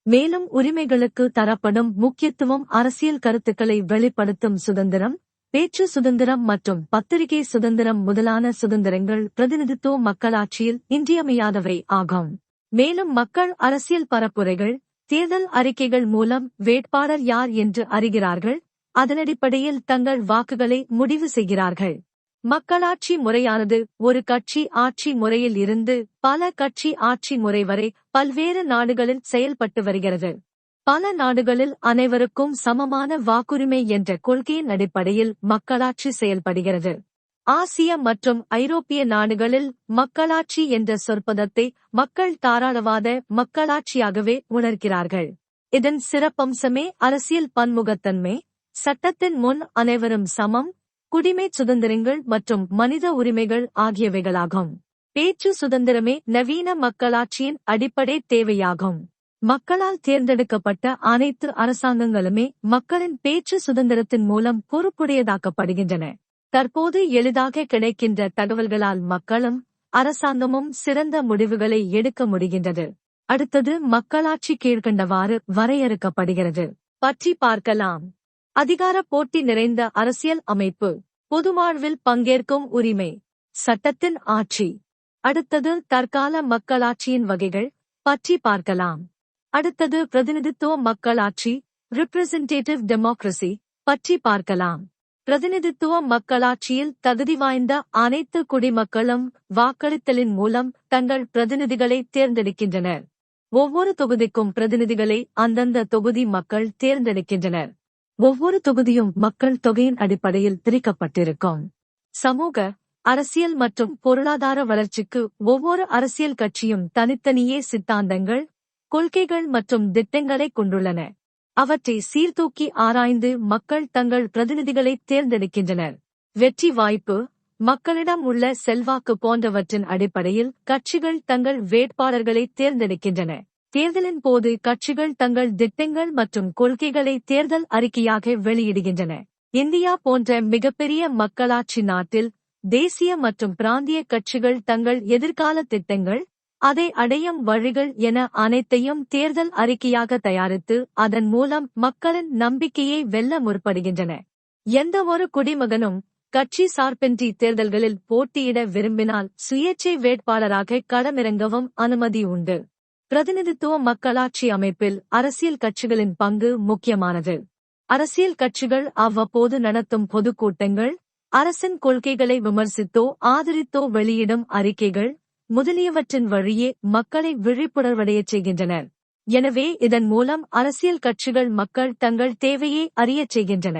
மேலும் உரிமைகளுக்கு தரப்படும் முக்கியத்துவம் அரசியல் கருத்துக்களை வெளிப்படுத்தும் சுதந்திரம், பேச்சு சுதந்திரம் மற்றும் பத்திரிகை சுதந்திரம் முதலான சுதந்திரங்கள் பிரதிநிதித்துவ மக்களாட்சியில் இன்றியமையாதவை ஆகும். மேலும் மக்கள் அரசியல் பரப்புரைகள், தேர்தல் அறிக்கைகள் மூலம் வேட்பாளர் யார் என்று அறிகிறார்கள், அதனடிப்படையில் தங்கள் வாக்குகளை முடிவு செய்கிறார்கள். மக்களாட்சி முறையானது ஒரு கட்சி ஆட்சி முறையில் இருந்து பல கட்சி ஆட்சி முறை வரை பல்வேறு நாடுகளில் செயல்பட்டு வருகிறது. பல நாடுகளில் அனைவருக்கும் சமமான வாக்குரிமை என்ற கொள்கையின் அடிப்படையில் மக்களாட்சி செயல்படுகிறது. ஆசிய மற்றும் ஐரோப்பிய நாடுகளில் மக்களாட்சி என்ற சொற்பதத்தை மக்கள் தாராளவாத மக்களாட்சியாகவே உணர்கிறார்கள். இதன் சிறப்பம்சமே அரசியல் பன்முகத்தன்மை, சட்டத்தின் முன் அனைவரும் சமம், குடிமைச் சுதந்திரங்கள் மற்றும் மனித உரிமைகள் ஆகியவைகளாகும். பேச்சு சுதந்திரமே நவீன மக்களாட்சியின் அடிப்படை தேவையாகும். மக்களால் தேர்ந்தெடுக்கப்பட்ட அனைத்து அரசாங்கங்களுமே மக்களின் பேச்சு சுதந்திரத்தின் மூலம் பொறுப்புடையதாக்கப்படுகின்றன. தற்போது எளிதாக கிடைக்கின்ற தகவல்களால் மக்களும் அரசாங்கமும் சிறந்த முடிவுகளை எடுக்க முடிகின்றது. அடுத்தது மக்களாட்சி கீழ்க்கண்டவாறு வரையறுக்கப்படுகிறது பற்றி பார்க்கலாம். அதிகார போட்டி நிறைந்த அரசியல் அமைப்பு, பொதுவாழ்வில் பங்கேற்கும் உரிமை, சட்டத்தின் ஆட்சி. அடுத்தது தற்கால மக்களாட்சியின் வகைகள் பற்றி பார்க்கலாம். அடுத்தது பிரதிநிதித்துவ மக்களாட்சி, ரிப்ரசன்டேட்டிவ் டெமோக்ரசி பற்றி பார்க்கலாம். பிரதிநிதித்துவ மக்களாட்சியில் தகுதி வாய்ந்த அனைத்து குடிமக்களும் வாக்களித்தலின் மூலம் தங்கள் பிரதிநிதிகளை தேர்ந்தெடுக்கின்றனர். ஒவ்வொரு தொகுதிக்கும் பிரதிநிதிகளை அந்தந்த தொகுதி மக்கள் தேர்ந்தெடுக்கின்றனர். ஒவ்வொரு தொகுதியும் மக்கள் தொகையின் அடிப்படையில் பிரிக்கப்பட்டிருக்கும். சமூக, அரசியல் மற்றும் பொருளாதார வளர்ச்சிக்கு ஒவ்வொரு அரசியல் கட்சியும் தனித்தனியே சித்தாந்தங்கள், கொள்கைகள் மற்றும் திட்டங்களை கொண்டுள்ளன. அவற்றை சீர்தூக்கி ஆராய்ந்து மக்கள் தங்கள் பிரதிநிதிகளை தேர்ந்தெடுக்கின்றனர். வெற்றி வாய்ப்பு, மக்களிடம் உள்ள செல்வாக்கு போன்றவற்றின் அடிப்படையில் கட்சிகள் தங்கள் வேட்பாளர்களை தேர்ந்தெடுக்கின்றன. தேர்தலின் போது கட்சிகள் தங்கள் திட்டங்கள் மற்றும் கொள்கைகளை தேர்தல் அறிக்கையாக வெளியிடுகின்றன. இந்தியா போன்ற மிகப்பெரிய மக்களாட்சி நாட்டில் தேசிய மற்றும் பிராந்திய கட்சிகள் தங்கள் எதிர்கால திட்டங்கள், அதை அடையும் வழிகள் என அனைத்தையும் தேர்தல் அறிக்கையாக தயாரித்து அதன் மூலம் மக்களின் நம்பிக்கையை வெல்ல முற்படுகின்றன. எந்தவொரு குடிமகனும் கட்சி சார்பின்றி தேர்தல்களில் போட்டியிட விரும்பினால் சுயேட்சை வேட்பாளராக களமிறங்கவும் அனுமதி உண்டு. பிரதிநிதித்துவ மக்களாட்சி அமைப்பில் அரசியல் கட்சிகளின் பங்கு முக்கியமானது. அரசியல் கட்சிகள் அவ்வப்போது நடத்தும் பொதுக்கூட்டங்கள், அரசின் கொள்கைகளை விமர்சித்தோ ஆதரித்தோ வெளியிடும் அறிக்கைகள் முதலியவற்றின் வழியே மக்களை விழிப்புணர்வடையச் செய்கின்றனர். எனவே இதன் மூலம் அரசியல் கட்சிகள் மக்கள் தங்கள் தேவையை அறியச் செய்கின்றன.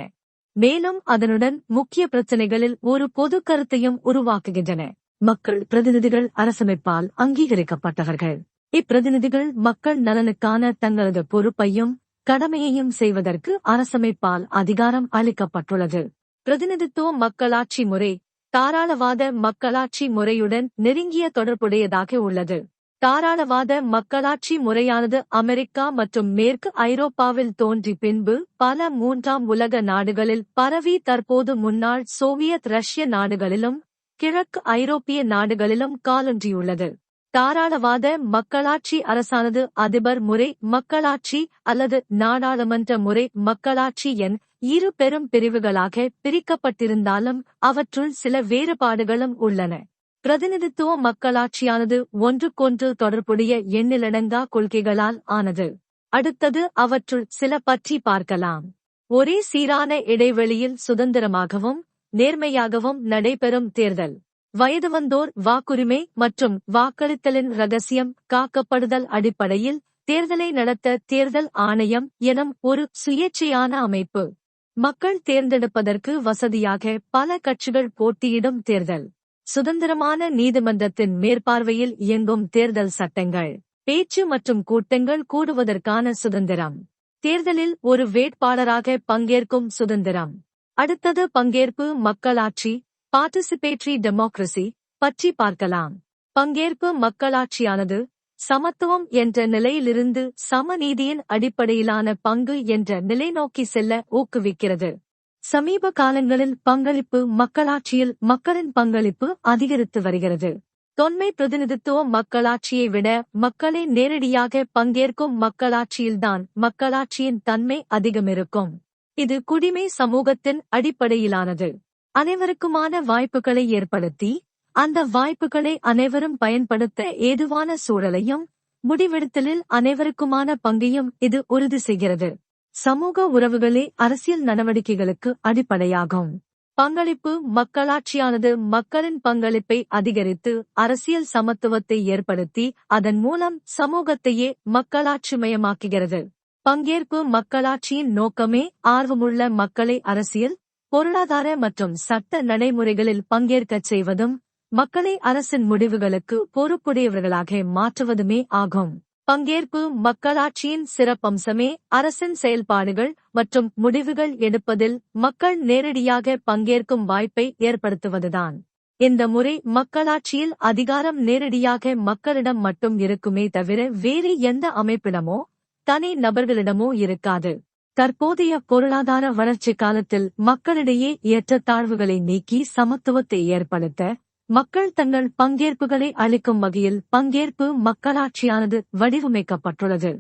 மேலும் அதனுடன் முக்கிய பிரச்சினைகளில் ஒரு பொது கருத்தையும் உருவாக்குகின்றன. மக்கள் பிரதிநிதிகள் அரசமைப்பால் அங்கீகரிக்கப்பட்டவர்கள். இப்பிரதிநிதிகள் மக்கள் நலனுக்கான தங்களது பொறுப்பையும் கடமையையும் செய்வதற்கு அரசமைப்பால் அதிகாரம் அளிக்கப்பட்டுள்ளது. பிரதிநிதித்துவ மக்களாட்சி முறை தாராளவாத மக்களாட்சி முறையுடன் நெருங்கிய தொடர்புடையதாக உள்ளது. தாராளவாத மக்களாட்சி முறையானது அமெரிக்கா மற்றும் மேற்கு ஐரோப்பாவில் தோன்றி பின்பு பல மூன்றாம் உலக நாடுகளில் பரவி தற்போது முன்னாள் சோவியத் ரஷ்ய நாடுகளிலும் கிழக்கு ஐரோப்பிய நாடுகளிலும் காலூன்றியுள்ளது. தாராளவாத மக்களாட்சி அரசானது அதிபர் முறை மக்களாட்சி அல்லது நாடாளுமன்ற முறை மக்களாட்சி என இரு பெரும் பிரிவுகளாக பிரிக்கப்பட்டிருந்தாலும் அவற்றுள் சில வேறுபாடுகளும் உள்ளன. பிரதிநிதித்துவ மக்களாட்சியானது ஒன்றுக்கொன்று தொடர்புடைய எண்ணிலடங்கா கொள்கைகளால் ஆனது. அடுத்தது அவற்றுள் சில பற்றி பார்க்கலாம். ஒரே சீரான இடைவெளியில் சுதந்திரமாகவும் நேர்மையாகவும் நடைபெறும் தேர்தல். வயது வந்தோர் வாக்குரிமை மற்றும் வாக்களித்தலின் ரகசியம் காக்கப்படுதல் அடிப்படையில் தேர்தலை நடத்த தேர்தல் ஆணையம் எனும் ஒரு சுயேட்சையான அமைப்பு. மக்கள் தேர்ந்தெடுப்பதற்கு வசதியாக பல கட்சிகள் போட்டியிடும் தேர்தல். சுதந்திரமான நீதிமன்றத்தின் மேற்பார்வையில் இயங்கும் தேர்தல் சட்டங்கள். பேச்சு மற்றும் கூட்டங்கள் கூடுவதற்கான சுதந்திரம். தேர்தலில் ஒரு வேட்பாளராக பங்கேற்கும் சுதந்திரம். அடுத்தது பங்கேற்பு மக்களாட்சி, பார்ட்டிசிபேட்டரி டெமோக்ரசி பற்றி பார்க்கலாம். பங்கேற்பு மக்களாட்சியானது சமத்துவம் என்ற நிலையிலிருந்து சமநீதியின் அடிப்படையிலான பங்கு என்ற நிலை நோக்கி செல்ல ஊக்குவிக்கிறது. சமீப காலங்களில் பங்களிப்பு மக்களாட்சியில் மக்களின் பங்களிப்பு அதிகரித்து வருகிறது. தொன்மை பிரதிநிதித்துவ மக்களாட்சியை விட மக்களே நேரடியாக பங்கேற்கும் மக்களாட்சியில்தான் மக்களாட்சியின் தன்மை அதிகமிருக்கும். இது குடிமை சமூகத்தின் அடிப்படையிலானது. அனைவருக்குமான வாய்ப்புகளை ஏற்படுத்தி அந்த வாய்ப்புகளை அனைவரும் பயன்படுத்த ஏதுவான சூழலையும் முடிவெடுத்தலில் அனைவருக்குமான பங்கையும் இது உறுதி செய்கிறது. சமூக உறவுகளே அரசியல் நடவடிக்கைகளுக்கு அடிப்படையாகும். பங்களிப்பு மக்களாட்சியானது மக்களின் பங்களிப்பை அதிகரித்து அரசியல் சமத்துவத்தை ஏற்படுத்தி அதன் மூலம் சமூகத்தையே மக்களாட்சிமயமாக்குகிறது. பங்கேற்பு மக்களாட்சியின் நோக்கமே ஆர்வமுள்ள மக்களை அரசியல், பொருளாதார மற்றும் சட்ட நடைமுறைகளில் பங்கேற்கச் செய்வதும் மக்களை அரசின் முடிவுகளுக்கு பொறுப்புடையவர்களாக மாற்றுவதுமே ஆகும். பங்கேற்பு மக்களாட்சியின் சிறப்பம்சமே அரசின் செயல்பாடுகள் மற்றும் முடிவுகள் எடுப்பதில் மக்கள் நேரடியாக பங்கேற்கும் வாய்ப்பை ஏற்படுத்துவதுதான். இந்த முறை மக்களாட்சியில் அதிகாரம் நேரடியாக மக்களிடம் மட்டும் இருக்குமே தவிர வேறு எந்த அமைப்பிடமோ தனி நபர்களிடமோ இருக்காது. தற்போதைய பொருளாதார வளர்ச்சி காலத்தில் மக்களிடையே ஏற்றத்தாழ்வுகளை நீக்கி சமத்துவத்தை ஏற்படுத்த மக்கள் தங்கள் பங்கேற்புகளை அளிக்கும் வகையில் பங்கேற்பு மக்களாட்சியானது வடிவமைக்கப்பட்டுள்ளது.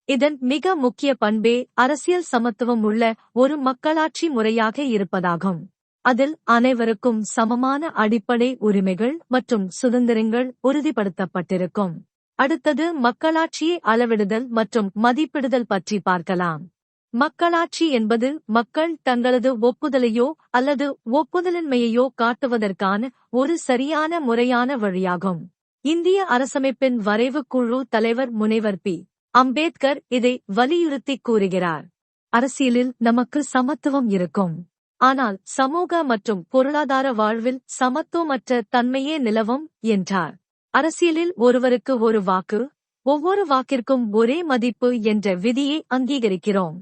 இதன் மிக முக்கிய பண்பே அரசியல் சமத்துவம் உள்ள ஒரு மக்களாட்சி முறையாக இருப்பதாகும். அதில் அனைவருக்கும் சமமான அடிப்படை உரிமைகள் மற்றும் சுதந்திரங்கள் உறுதிப்படுத்தப்பட்டிருக்கும். அடுத்தது மக்களாட்சியை அளவிடுதல் மற்றும் மதிப்பிடுதல் பற்றி பார்க்கலாம். மக்களாட்சி என்பது மக்கள் தங்களது ஒப்புதலையோ அல்லது ஒப்புதலின்மையையோ காட்டுவதற்கான ஒரு சரியான முறையான வழியாகும். இந்திய அரசமைப்பின் வரைவு குழு தலைவர் முனைவர் பி. அம்பேத்கர் இதை வலியுறுத்தி கூறுகிறார். அரசியலில் நமக்கு சமத்துவம் இருக்கும். ஆனால் சமூக மற்றும் பொருளாதார வாழ்வில் சமத்துவமற்ற தன்மையே நிலவும் என்றார். அரசியலில் ஒருவருக்கு ஒரு வாக்கு, ஒவ்வொரு வாக்கிற்கும் ஒரே மதிப்பு என்ற விதியை அங்கீகரிக்கிறோம்.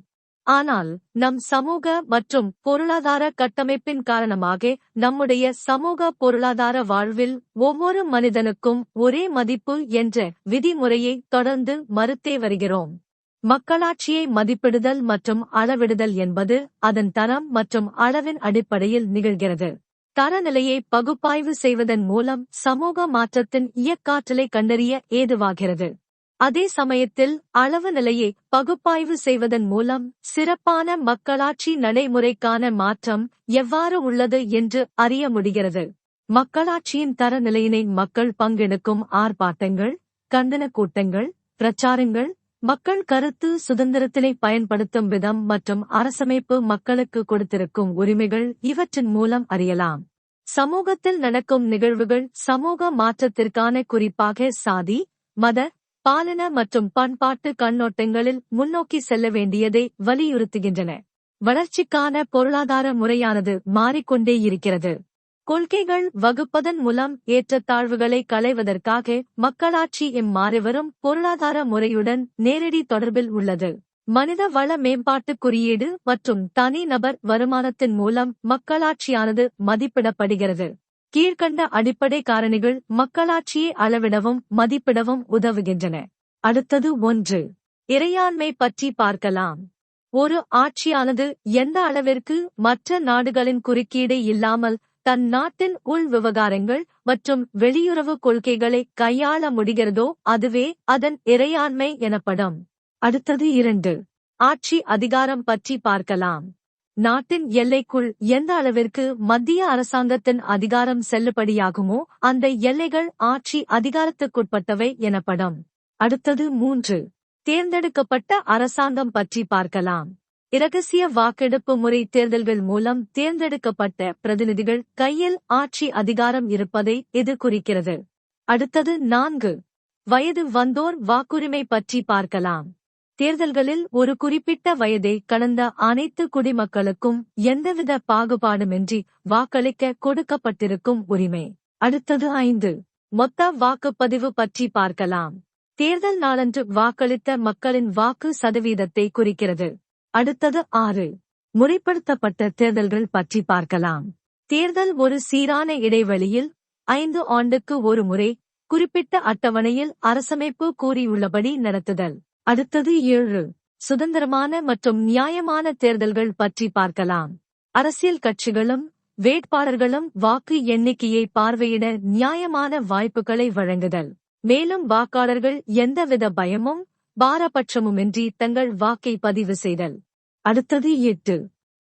ஆனால் நம் சமூக மற்றும் பொருளாதார கட்டமைப்பின் காரணமாக நம்முடைய சமூக பொருளாதார வாழ்வில் ஒவ்வொரு மனிதனுக்கும் ஒரே மதிப்பு என்ற விதிமுறையை தொடர்ந்து மறுத்தே வருகிறோம். மக்களாட்சியை மதிப்பிடுதல் மற்றும் அளவிடுதல் என்பது அதன் தரம் மற்றும் அளவின் அடிப்படையில் நிகழ்கிறது. தரநிலையை பகுப்பாய்வு செய்வதன் மூலம் சமூக மாற்றத்தின் இயக்காற்றலை கண்டறிய ஏதுவாகிறது. அதே சமயத்தில் அளவு நிலையை பகுப்பாய்வு செய்வதன் மூலம் சிறப்பான மக்களாட்சி நடைமுறைக்கான மாற்றம் எவ்வாறு உள்ளது என்று அறிய முடிகிறது. மக்களாட்சியின் தரநிலையினை மக்கள் பங்கெடுக்கும் ஆர்ப்பாட்டங்கள், கண்டன கூட்டங்கள், பிரச்சாரங்கள், மக்கள் கருத்து சுதந்திரத்தினை பயன்படுத்தும் விதம் மற்றும் அரசமைப்பு மக்களுக்கு கொடுத்திருக்கும் உரிமைகள் இவற்றின் மூலம் அறியலாம். சமூகத்தில் நடக்கும் நிகழ்வுகள் சமூக மாற்றத்திற்கான குறிப்பாக சாதி, மத, பாலின மற்றும் பண்பாட்டு கண்ணோட்டங்களில் முன்னோக்கி செல்ல வேண்டியதை வலியுறுத்துகின்றன. வளர்ச்சிக்கான பொருளாதார முறையானது மாறிக்கொண்டே இருக்கிறது. கொள்கைகள் வகுப்பதன் மூலம் ஏற்றத்தாழ்வுகளை களைவதற்காக மக்களாட்சி மாறிவரும் பொருளாதார முறையுடன் நேரடி தொடர்பில் உள்ளது. மனித வள மேம்பாட்டு குறியீடு மற்றும் தனி நபர் வருமானத்தின் மூலம் மக்களாட்சியானது மதிப்பிடப்படுகிறது. கீழ்கண்ட அடிப்படை காரணிகள் மக்களாட்சியை அளவிடவும் மதிப்பிடவும் உதவுகின்றன. அடுத்தது 1. இறையாண்மை பற்றி பார்க்கலாம். ஒரு ஆட்சியானது எந்த அளவிற்கு மற்ற நாடுகளின் குறுக்கீடு இல்லாமல் தன் நாட்டின் உள் விவகாரங்கள் மற்றும் வெளியுறவு கொள்கைகளை கையாள முடிகிறதோ அதுவே அதன் இறையாண்மை எனப்படும். அடுத்தது 2. ஆட்சி அதிகாரம் பற்றி பார்க்கலாம். நாட்டின் எல்லைக்குள் எந்த அளவிற்கு மத்திய அரசாங்கத்தின் அதிகாரம் செல்லுபடியாகுமோ அந்த எல்லைகள் ஆட்சி அதிகாரத்துக்குட்பட்டவை எனப்படும். அடுத்தது 3. தேர்ந்தெடுக்கப்பட்ட அரசாங்கம் பற்றி பார்க்கலாம். இரகசிய வாக்கெடுப்பு முறை தேர்தல்கள் மூலம் தேர்ந்தெடுக்கப்பட்ட பிரதிநிதிகள் கையில் ஆட்சி அதிகாரம் இருப்பதை இது குறிக்கிறது. அடுத்தது 4. வயது வந்தோர் வாக்குரிமை பற்றி பார்க்கலாம். தேர்தல்களில் ஒரு குறிப்பிட்ட வயதை கடந்த அனைத்து குடிமக்களுக்கும் எந்தவித பாகுபாடுமின்றி வாக்களிக்க கொடுக்கப்பட்டிருக்கும் உரிமை. அடுத்தது 5. மொத்த வாக்குப்பதிவு பற்றி பார்க்கலாம். தேர்தல் நாளன்று வாக்களித்த மக்களின் வாக்கு சதவீதத்தை குறிக்கிறது. அடுத்தது 6. முறைப்படுத்தப்பட்ட தேர்தல்கள் பற்றி பார்க்கலாம். தேர்தல் ஒரு சீரான இடைவெளியில் 5 ஆண்டுக்கு ஒரு முறை குறிப்பிட்ட அட்டவணையில் அரசமைப்பு கூறியுள்ளபடி நடத்துதல். அடுத்தது 7. சுதந்திரமான மற்றும் நியாயமான தேர்தல்கள் பற்றி பார்க்கலாம். அரசியல் கட்சிகளும் வேட்பாளர்களும் வாக்கு எண்ணிக்கையை பார்வையிட நியாயமான வாய்ப்புகளை வழங்குதல். மேலும் வாக்காளர்கள் எந்தவித பயமும் பாரபட்சமுமின்றி தங்கள் வாக்கை பதிவு செய்தல். அடுத்தது 8.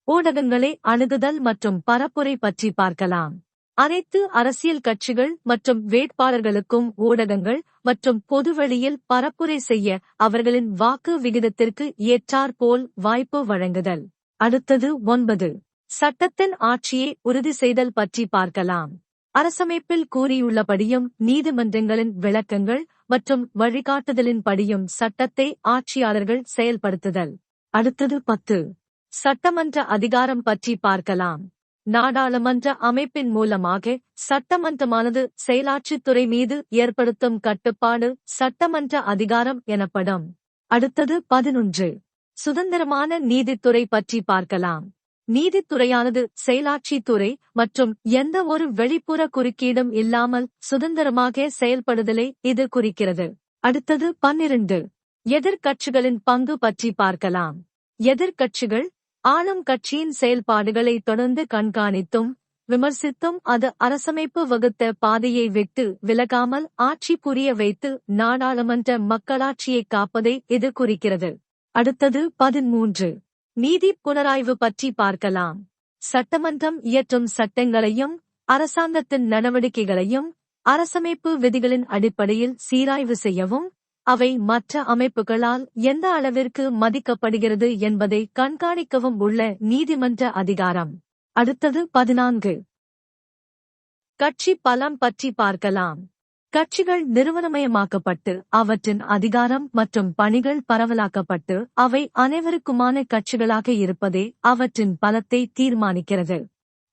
ஊடகங்களை அணுகுதல் மற்றும் பரப்புரை பற்றி பார்க்கலாம். அனைத்து அரசியல் கட்சிகள் மற்றும் வேட்பாளர்களுக்கும் ஊடகங்கள் மற்றும் பொதுவெளியில் பரப்புரை செய்ய அவர்களின் வாக்கு விகிதத்திற்கு ஏற்றாற்போல் வாய்ப்பு வழங்குதல். அடுத்தது 9. சட்டத்தின் ஆட்சியை உறுதி செய்தல் பற்றி பார்க்கலாம். அரசமைப்பில் கூறியுள்ளபடியும் நீதிமன்றங்களின் விளக்கங்கள் மற்றும் வழிகாட்டுதலின்படியும் சட்டத்தை ஆட்சியாளர்கள் செயல்படுத்துதல். அடுத்தது 10. சட்டமன்ற அதிகாரம் பற்றி பார்க்கலாம். நாடாளுமன்ற அமைப்பின் மூலமாக சட்டமன்றமானது செயலாட்சித்துறை மீது ஏற்படுத்தும் கட்டுப்பாடு சட்டமன்ற அதிகாரம் எனப்படும். அடுத்தது 11. சுதந்திரமான நீதித்துறை பற்றி பார்க்கலாம். நீதித்துறையானது செயலாட்சித்துறை மற்றும் எந்த ஒரு வெளிப்புற குறுக்கீடும் இல்லாமல் சுதந்திரமாக செயல்படுதலை இது குறிக்கிறது. அடுத்தது 12. எதிர்க்கட்சிகளின் பங்கு பற்றி பார்க்கலாம். எதிர்க்கட்சிகள் ஆளும் கட்சியின் செயல்பாடுகளை தொடர்ந்து கண்காணித்தும் விமர்சித்தும் அது அரசமைப்பு வகுத்த பாதையை விட்டு விலகாமல் ஆட்சி புரிய வைத்து நாடாளுமன்ற மக்களாட்சியை காப்பதை இது குறிக்கிறது. அடுத்தது 13. நீதி புனராய்வு பற்றி பார்க்கலாம். சட்டமன்றம் இயற்றும் சட்டங்களையும் அரசாங்கத்தின் நடவடிக்கைகளையும் அரசமைப்பு விதிகளின் அடிப்படையில் சீராய்வு செய்யவும் அவை மற்ற அமைப்புகளால் எந்த அளவிற்கு மதிக்கப்படுகிறது என்பதை கண்காணிக்கவும் உள்ள நீதிமன்ற அதிகாரம். அடுத்தது 14. கட்சி பலம் பற்றி பார்க்கலாம். கட்சிகள் நிறுவனமயமாக்கப்பட்டு அவற்றின் அதிகாரம் மற்றும் பணிகள் பரவலாக்கப்பட்டு அவை அனைவருக்குமான கட்சிகளாக இருப்பதே அவற்றின் பலத்தை தீர்மானிக்கிறது.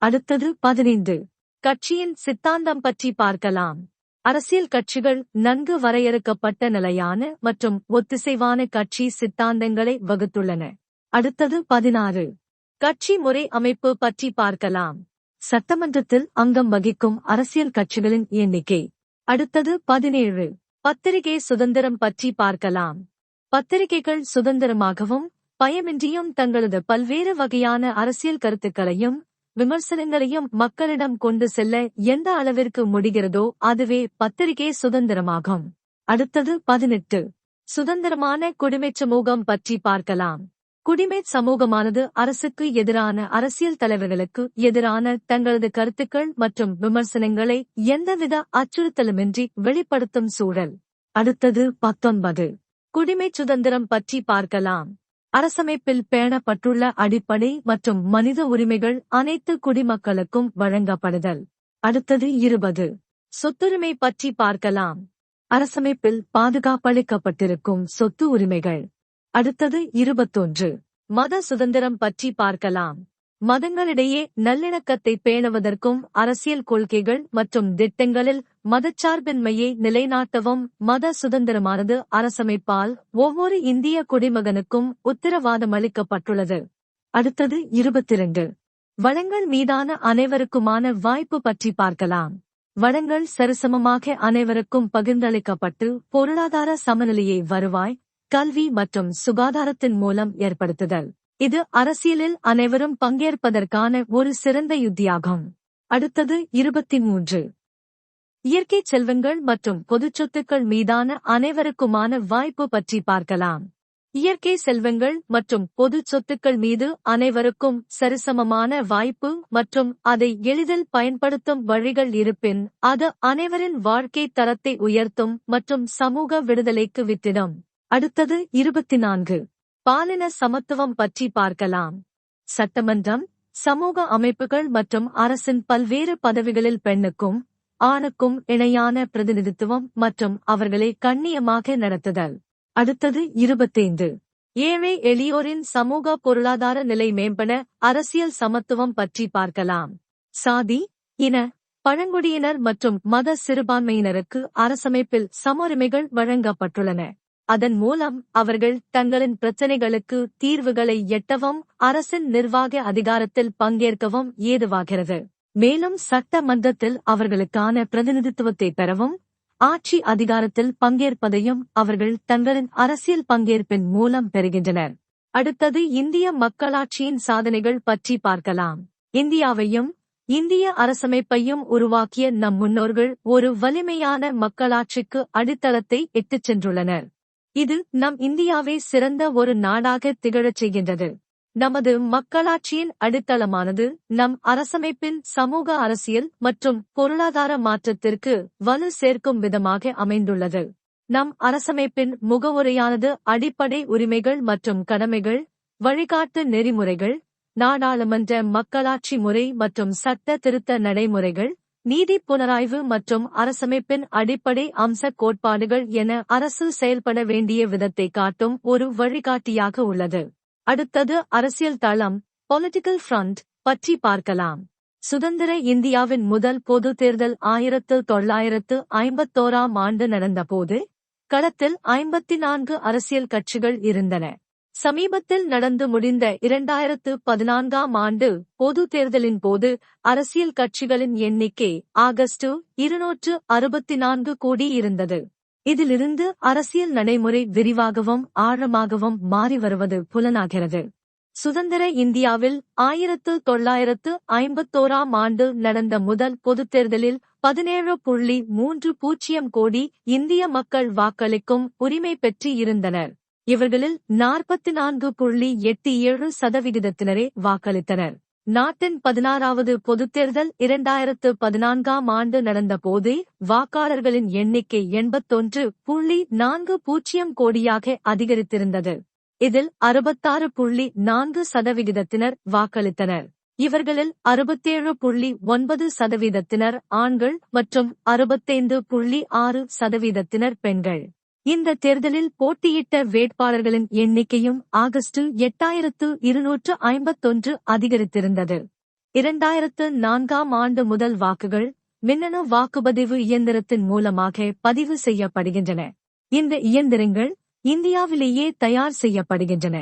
அடுத்தது 15. கட்சியின் சித்தாந்தம் பற்றி பார்க்கலாம். அரசியல் கட்சிகள் நன்கு வரையறுக்கப்பட்ட நிலையான மற்றும் ஒத்திசைவான கட்சி சித்தாந்தங்களை வகுத்துள்ளன. அடுத்தது 16. கட்சி முறை அமைப்பு பற்றி பார்க்கலாம். சட்டமன்றத்தில் அங்கம் வகிக்கும் அரசியல் கட்சிகளின் எண்ணிக்கை. அடுத்தது 17. பத்திரிகை சுதந்திரம் பற்றி பார்க்கலாம். பத்திரிகைகள் சுதந்திரமாகவும் பயமின்றியும் தங்களது பல்வேறு வகையான அரசியல் கருத்துக்களையும் விமர்சனங்களையும் மக்களிடம் கொண்டு செல்ல எந்த அளவிற்கு முடிகிறதோ அதுவே பத்திரிகை சுதந்திரமாகும். அடுத்தது 18. சுதந்திரமான குடிமைச் சமூகம் பற்றி பார்க்கலாம். குடிமைச் சமூகமானது அரசுக்கு எதிரான அரசியல் தலைவர்களுக்கு எதிரான தங்களது கருத்துக்கள் மற்றும் விமர்சனங்களை எந்தவித அச்சுறுத்தலுமின்றி வெளிப்படுத்தும் சூழல். அடுத்தது 19. குடிமைச் சுதந்திரம் பற்றி பார்க்கலாம். அரசமைப்பில் பேணப்பட்டுள்ள அடிப்படை மற்றும் மனித உரிமைகள் அனைத்து குடிமக்களுக்கும் வழங்கப்படுதல். அடுத்தது 20. சொத்துரிமை பற்றி பார்க்கலாம். அரசமைப்பில் பாதுகாப்பளிக்கப்பட்டிருக்கும் சொத்து உரிமைகள். அடுத்தது 21. மத சுதந்திரம் பற்றி பார்க்கலாம். மதங்களிடையே நல்லிணக்கத்தை பேணுவதற்கும் அரசியல் கொள்கைகள் மற்றும் திட்டங்களில் மதச்சார்பின்மையை நிலைநாட்டவும் மத சுதந்திரமானது அரசமைப்பால் ஒவ்வொரு இந்திய குடிமகனுக்கும் உத்தரவாதமளிக்கப்பட்டுள்ளது. அடுத்தது 22. வளங்கள் மீதான அனைவருக்குமான வாய்ப்பு பற்றி பார்க்கலாம். வளங்கள் சரிசமமாக அனைவருக்கும் பகிர்ந்தளிக்கப்பட்டு பொருளாதார சமநிலையை வருவாய், கல்வி மற்றும் சுகாதாரத்தின் மூலம் ஏற்படுத்துதல். இது அரசியலில் அனைவரும் பங்கேற்பதற்கான ஒரு சிறந்த யுத்தியாகும். அடுத்தது 23. இயற்கை செல்வங்கள் மற்றும் பொதுச் சொத்துக்கள் மீதான அனைவருக்குமான வாய்ப்பு பற்றி பார்க்கலாம். இயற்கை செல்வங்கள் மற்றும் பொதுச் சொத்துக்கள் மீது அனைவருக்கும் சரிசமமான வாய்ப்பு மற்றும் அதை எளிதில் பயன்படுத்தும் வழிகள் இருப்பின் அது அனைவரின் வாழ்க்கை தரத்தை உயர்த்தும் மற்றும் சமூக விடுதலைக்கு வித்திடும். அடுத்தது 24. பாலின சமத்துவம் பற்றி பார்க்கலாம். சட்டமன்றம், சமூக அமைப்புகள் மற்றும் அரசின் பல்வேறு பதவிகளில் பெண்ணுக்கும் ஆணுக்கும் இணையான பிரதிநிதித்துவம் மற்றும் அவர்களை கண்ணியமாக நடத்துதல். அடுத்தது 25. ஏழை எளியோரின் சமூக பொருளாதார நிலை மேம்பட அரசியல் சமத்துவம் பற்றி பார்க்கலாம். சாதி, இன, பழங்குடியினர் மற்றும் மத சிறுபான்மையினருக்கு அரசமைப்பில் சமஉரிமைகள் வழங்கப்பட்டுள்ளன. அதன் மூலம் அவர்கள் தங்களின் பிரச்சினைகளுக்கு தீர்வுகளை எட்டவும் அரசின் நிர்வாக அதிகாரத்தில் பங்கேற்கவும் ஏதுவாகிறது. மேலும் சட்டமன்றத்தில் அவர்களுக்கான பிரதிநிதித்துவத்தை பெறவும் ஆட்சி அதிகாரத்தில் பங்கேற்பதையும் அவர்கள் தங்களின் அரசியல் பங்கேற்பின் மூலம் பெறுகின்றனர். அடுத்தது இந்திய மக்களாட்சியின் சாதனைகள் பற்றி பார்க்கலாம். இந்தியாவையும் இந்திய அரசமைப்பையும் உருவாக்கிய நம் முன்னோர்கள் ஒரு வலிமையான மக்களாட்சிக்கு அடித்தளத்தை இட்டுச் சென்றுள்ளனர். இது நம் இந்தியாவை சிறந்த ஒரு நாடாக திகழச் செய்கின்றது. நமது மக்களாட்சியின் அடித்தளமானது நம் அரசமைப்பின் சமூக அரசியல் மற்றும் பொருளாதார மாற்றத்திற்கு வலு சேர்க்கும் விதமாக அமைந்துள்ளது. நம் அரசமைப்பின் முகவுரையானது அடிப்படை உரிமைகள் மற்றும் கடமைகள், வழிகாட்டு நெறிமுறைகள், நாடாளுமன்ற மக்களாட்சி முறை மற்றும் சட்ட திருத்த நடைமுறைகள், நீதி புனராய்வு மற்றும் அரசமைப்பின் அடிப்படை அம்ச கோட்பாடுகள் என அரசு செயல்பட வேண்டிய விதத்தை காட்டும் ஒரு வழிகாட்டியாக உள்ளது. அடுத்தது அரசியல் தளம் பொலிட்டிக்கல் ஃப்ரண்ட் பற்றி பார்க்கலாம். சுதந்திர இந்தியாவின் முதல் பொது தேர்தல் 1951ஆம் ஆண்டு நடந்தபோது களத்தில் 54 அரசியல் கட்சிகள் இருந்தன. சமீபத்தில் நடந்து முடிந்த 2014ஆம் ஆண்டு பொது தேர்தலின் போது அரசியல் கட்சிகளின் எண்ணிக்கை ஆகஸ்ட் 264 கோடி இருந்தது. இதிலிருந்து அரசியல் நடைமுறை விரிவாகவும் ஆழமாகவும் மாறி வருவது புலனாகிறது. சுதந்திர இந்தியாவில் 1951ஆம் ஆண்டு நடந்த முதல் பொதுத் தேர்தலில் 17.30 கோடி இந்திய மக்கள் வாக்களிக்கும் உரிமை பெற்று இருந்தனர். இவர்களில் 44.87% வாக்களித்தனர். நாட்டின் 16வது பொதுத் தேர்தல் 2014ஆம் ஆண்டு நடந்தபோது வாக்காளர்களின் எண்ணிக்கை 81.40 கோடியாக அதிகரித்திருந்தது. இதில் 66.4% வாக்களித்தனர். இவர்களில் 67.9% ஆண்கள் மற்றும் 65.6% பெண்கள். இந்த தேர்தலில் போட்டியிட்ட வேட்பாளர்களின் எண்ணிக்கையும் ஆகஸ்ட் 8251 அதிகரித்திருந்தது. 2004ஆம் ஆண்டு முதல் வாக்குகள் மின்னணு வாக்குப்பதிவு இயந்திரத்தின் மூலமாக பதிவு செய்யப்படுகின்றன. இந்த இயந்திரங்கள் இந்தியாவிலேயே தயார் செய்யப்படுகின்றன.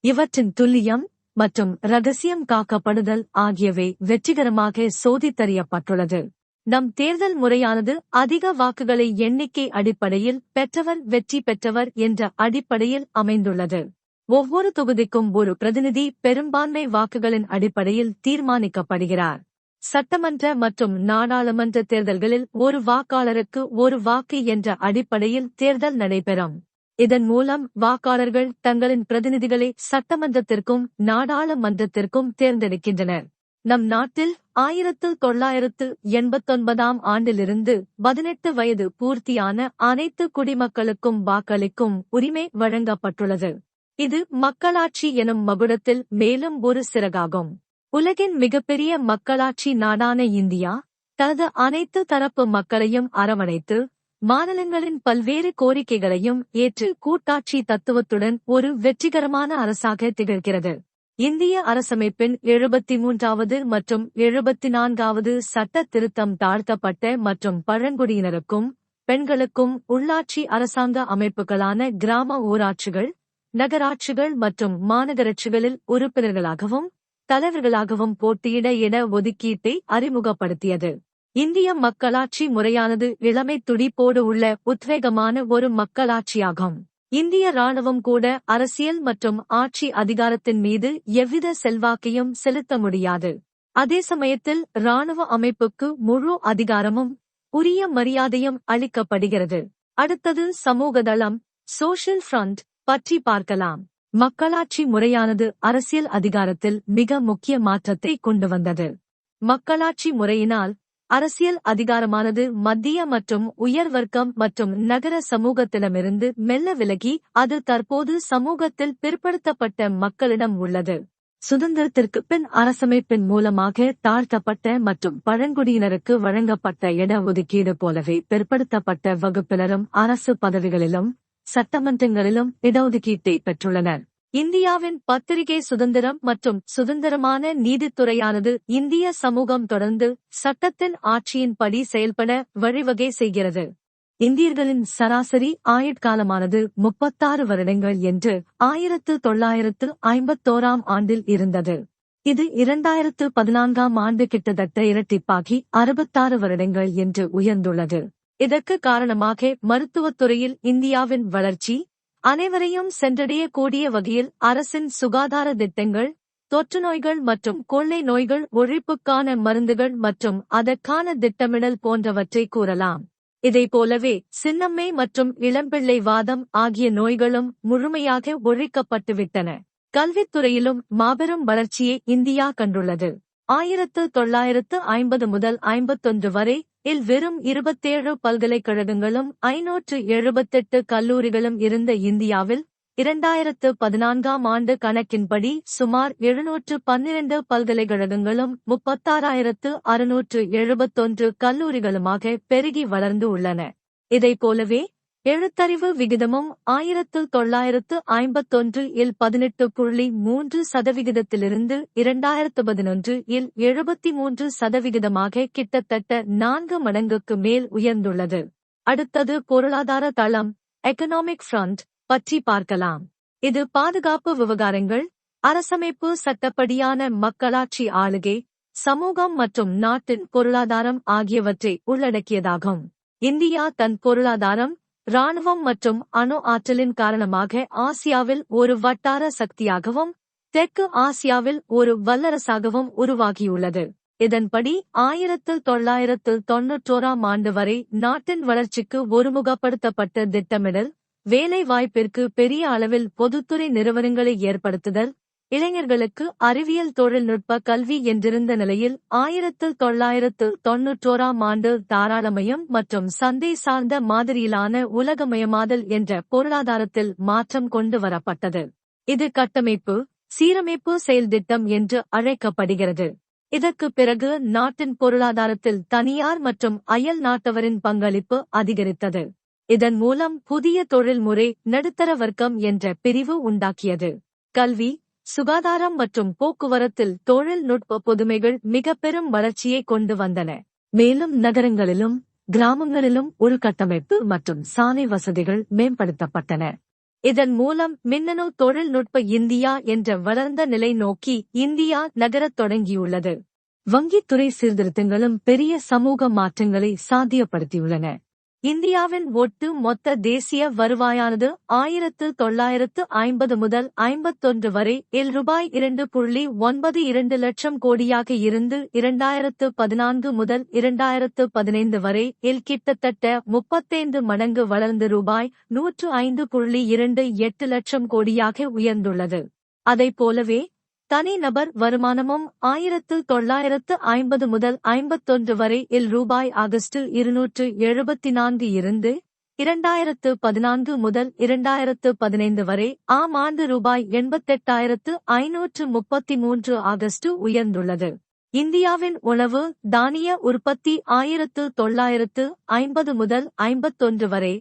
இவற்றின் துல்லியம் மற்றும் ரகசியம் காக்கப்படுதல் ஆகியவை வெற்றிகரமாக சோதித்தறியப்பட்டுள்ளது. நம் தேர்தல் முறையானது அதிக வாக்குகளை எண்ணிக்கை அடிப்படையில் பெற்றவர் வெற்றி பெற்றவர் என்ற அடிப்படையில் அமைந்துள்ளது. ஒவ்வொரு தொகுதிக்கும் ஒரு பிரதிநிதி பெரும்பான்மை வாக்குகளின் அடிப்படையில் தீர்மானிக்கப்படுகிறார். சட்டமன்ற மற்றும் நாடாளுமன்ற தேர்தல்களில் ஒரு வாக்காளருக்கு ஒரு வாக்கு என்ற அடிப்படையில் தேர்தல் நடைபெறும். இதன் மூலம் வாக்காளர்கள் தங்களின் பிரதிநிதிகளை சட்டமன்றத்திற்கும் நாடாளுமன்றத்திற்கும் தேர்ந்தெடுக்கின்றனர். நம் நாட்டில் 1989ஆம் ஆண்டிலிருந்து 18 வயது பூர்த்தியான அனைத்து குடிமக்களுக்கும் வாக்களிக்கும் உரிமை வழங்கப்பட்டுள்ளது. இது மக்களாட்சி எனும் மகுடத்தில் மேலும் ஒரு சிறகாகும். உலகின் மிகப்பெரிய மக்களாட்சி நாடான இந்தியா தனது அனைத்து தரப்பு மக்களையும் அரவணைத்து மாநிலங்களின் பல்வேறு கோரிக்கைகளையும் ஏற்று கூட்டாட்சி தத்துவத்துடன் ஒரு வெற்றிகரமான அரசாக திகழ்கிறது. இந்திய அரசமைப்பின் 73வது மற்றும் 74வது சட்ட திருத்தம் தாழ்த்தப்பட்ட மற்றும் பழங்குடியினருக்கும் பெண்களுக்கும் உள்ளாட்சி அரசாங்க அமைப்புகளான கிராம ஊராட்சிகள், நகராட்சிகள் மற்றும் மாநகராட்சிகளில் உறுப்பினர்களாகவும் தலைவர்களாகவும் போட்டியிட இட ஒதுக்கீட்டை அறிமுகப்படுத்தியது. இந்திய மக்களாட்சி முறையானது இளமை துடிப்போடு உள்ள உத்வேகமான ஒரு மக்களாட்சியாகும். இந்திய ராணுவம் கூட அரசியல் மற்றும் ஆட்சி அதிகாரத்தின் மீது எவ்வித செல்வாக்கையும் செலுத்த முடியாது. அதே சமயத்தில் ராணுவ அமைப்புக்கு முழு அதிகாரமும் உரிய மரியாதையும் அளிக்கப்படுகிறது. அடுத்தது சமூகதளம் சோஷியல் ஃப்ரண்ட் பற்றி பார்க்கலாம். மக்களாட்சி முறையானது அரசியல் அதிகாரத்தில் மிக முக்கிய மாற்றத்தை கொண்டு வந்தது. மக்களாட்சி முறையினால் அரசியல் அதிகாரமானது மத்திய மற்றும் உயர் வர்க்கம் மற்றும் நகர சமூகத்திடமிருந்து மெல்ல விலகி அது தற்போது சமூகத்தில் பிற்படுத்தப்பட்ட மக்களிடம் உள்ளது. சுதந்திரத்திற்கு பின் அரசமைப்பின் மூலமாக தாழ்த்தப்பட்ட மற்றும் பழங்குடியினருக்கு வழங்கப்பட்ட இட ஒதுக்கீடு போலவே பிற்படுத்தப்பட்ட வகுப்பினரும் அரசு பதவிகளிலும் சட்டமன்றங்களிலும் இடஒதுக்கீட்டை பெற்றுள்ளனர். இந்தியாவின் பத்திரிகை சுதந்திரம் மற்றும் சுதந்திரமான நீதித்துறையானது இந்திய சமூகம் தொடர்ந்து சட்டத்தின் ஆட்சியின்படி செயல்பட வழிவகை செய்கிறது. இந்தியர்களின் சராசரி ஆயுட்காலமானது 36 வருடங்கள் என்று 1951 ஆண்டில் இருந்தது. இது 2014 ஆண்டு கிட்டத்தட்ட இரட்டிப்பாகி 66 வருடங்கள் என்று உயர்ந்துள்ளது. இதற்கு காரணமாக மருத்துவத்துறையில் இந்தியாவின் வளர்ச்சி, அனைவரையும் சென்றடையக்கூடிய வகையில் அரசின் சுகாதார திட்டங்கள், தொற்றுநோய்கள் மற்றும் கொள்ளை நோய்கள் ஒழிப்புக்கான மருந்துகள் மற்றும் அதற்கான திட்டமிடல் போன்றவற்றை கூறலாம். இதைப்போலவே சின்னம்மை மற்றும் இளம்பிள்ளை வாதம் ஆகிய நோய்களும் முழுமையாக ஒழிக்கப்பட்டுவிட்டன. கல்வித்துறையிலும் மாபெரும் வளர்ச்சியை இந்தியா கண்டுள்ளது. 1950 முதல் 51 வரை வெறும் 27 பல்கலைக்கழகங்களும் 578 கல்லூரிகளும் இருந்த இந்தியாவில் 2014 ஆண்டு கணக்கின்படி சுமார் 712 பல்கலைக்கழகங்களும் 36,671 கல்லூரிகளுமாக பெருகி வளர்ந்து உள்ளன. இதைப்போலவே எழுத்தறிவு விகிதமும் 1951 18.3% 2011 73% கிட்டத்தட்ட 4 மடங்குக்கு மேல் உயர்ந்துள்ளது. அடுத்தது பொருளாதார தளம், எகனாமிக் ஃப்ரண்ட் பற்றி பார்க்கலாம். இது பாதுகாப்பு விவகாரங்கள், அரசமைப்பு, சட்டப்படியான மக்களாட்சி, ஆளுகை, சமூகம் மற்றும் நாட்டின் பொருளாதாரம் ஆகியவற்றை உள்ளடக்கியதாகும். இந்தியா தன் பொருளாதாரம், இராணுவம் மற்றும் அணு ஆற்றலின் காரணமாக ஆசியாவில் ஒரு வட்டார சக்தியாகவும் தெற்கு ஆசியாவில் ஒரு வல்லரசாகவும் உருவாகியுள்ளது. இதன்படி 1991 ஆண்டு வரை நாட்டின் வளர்ச்சிக்கு ஒருமுகப்படுத்தப்பட்ட திட்டமிடல், வேலை வாய்ப்பிற்கு பெரிய அளவில் பொதுத்துறை நிறுவனங்களை ஏற்படுத்துதல், இளைஞர்களுக்கு அறிவியல் தொழில்நுட்ப கல்வி என்றிருந்த நிலையில் 1991 ஆண்டு தாராளமயம் மற்றும் சந்தை சார்ந்த மாதிரியிலான உலகமயமாதல் என்ற பொருளாதாரத்தில் மாற்றம் கொண்டு வரப்பட்டது. இது கட்டமைப்பு சீரமைப்பு செயல்திட்டம் என்று அழைக்கப்படுகிறது. இதற்கு பிறகு நாட்டின் பொருளாதாரத்தில் தனியார் மற்றும் அயல் நாட்டவரின் பங்களிப்பு அதிகரித்தது. இதன் மூலம் புதிய தொழில்முறை நடுத்தர வர்க்கம் என்ற பிரிவு உண்டாக்கியது. கல்வி, சுகாதாரம் மற்றும் போக்குவரத்தில் தொழில்நுட்ப புதுமைகள் மிக பெரும் வளர்ச்சியை கொண்டு வந்தன. மேலும் நகரங்களிலும் கிராமங்களிலும் உள்கட்டமைப்பு மற்றும் சாலை வசதிகள் மேம்படுத்தப்பட்டன. இதன் மூலம் மின்னணு தொழில்நுட்ப இந்தியா என்ற வளர்ந்த நிலை நோக்கி இந்தியா நகரத் தொடங்கியுள்ளது. வங்கித்துறை சீர்திருத்தங்களும் பெரிய சமூக மாற்றங்களை சாத்தியப்படுத்தியுள்ளன. இந்தியாவின் ஒட்டு மொத்த தேசிய வருவாயானது 1950 முதல் 51 வரை ரூபாய் 2.92 லட்சம் கோடியாக இருந்து 2014 முதல் 2015 வரை கிட்டத்தட்ட 35 மடங்கு வளர்ந்து ரூபாய் 105.28 லட்சம் கோடியாக உயர்ந்துள்ளது. அதைப்போலவே தனிநபர் வருமானமும் 1950 முதல் 51 வரை ரூபாய் ஆகஸ்ட் 274 இருந்து 2014 முதல் 2015 வரை ஆண்டு ரூபாய் 88,533 ஆகஸ்ட் உயர்ந்துள்ளது. இந்தியாவின் உணவு தானிய உற்பத்தி 1950 முதல் 51 வரை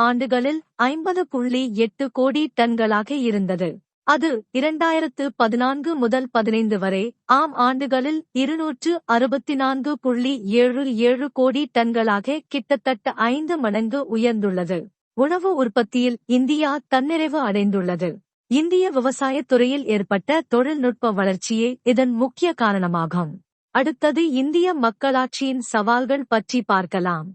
ஆண்டுகளில் 50.8 கோடி டன்களாக இருந்தது. அது 2014 முதல் 15 வரை ஆண்டுகளில் 264.77 கோடி டன்களாக கிட்டத்தட்ட 5 மடங்கு உயர்ந்துள்ளது. உணவு உற்பத்தியில் இந்தியா தன்னிறைவு அடைந்துள்ளது. இந்திய விவசாயத் துறையில் ஏற்பட்ட தொழில்நுட்ப வளர்ச்சியே இதன் முக்கிய காரணமாகும். அடுத்தது இந்திய மக்களாட்சியின் சவால்கள் பற்றி பார்க்கலாம்.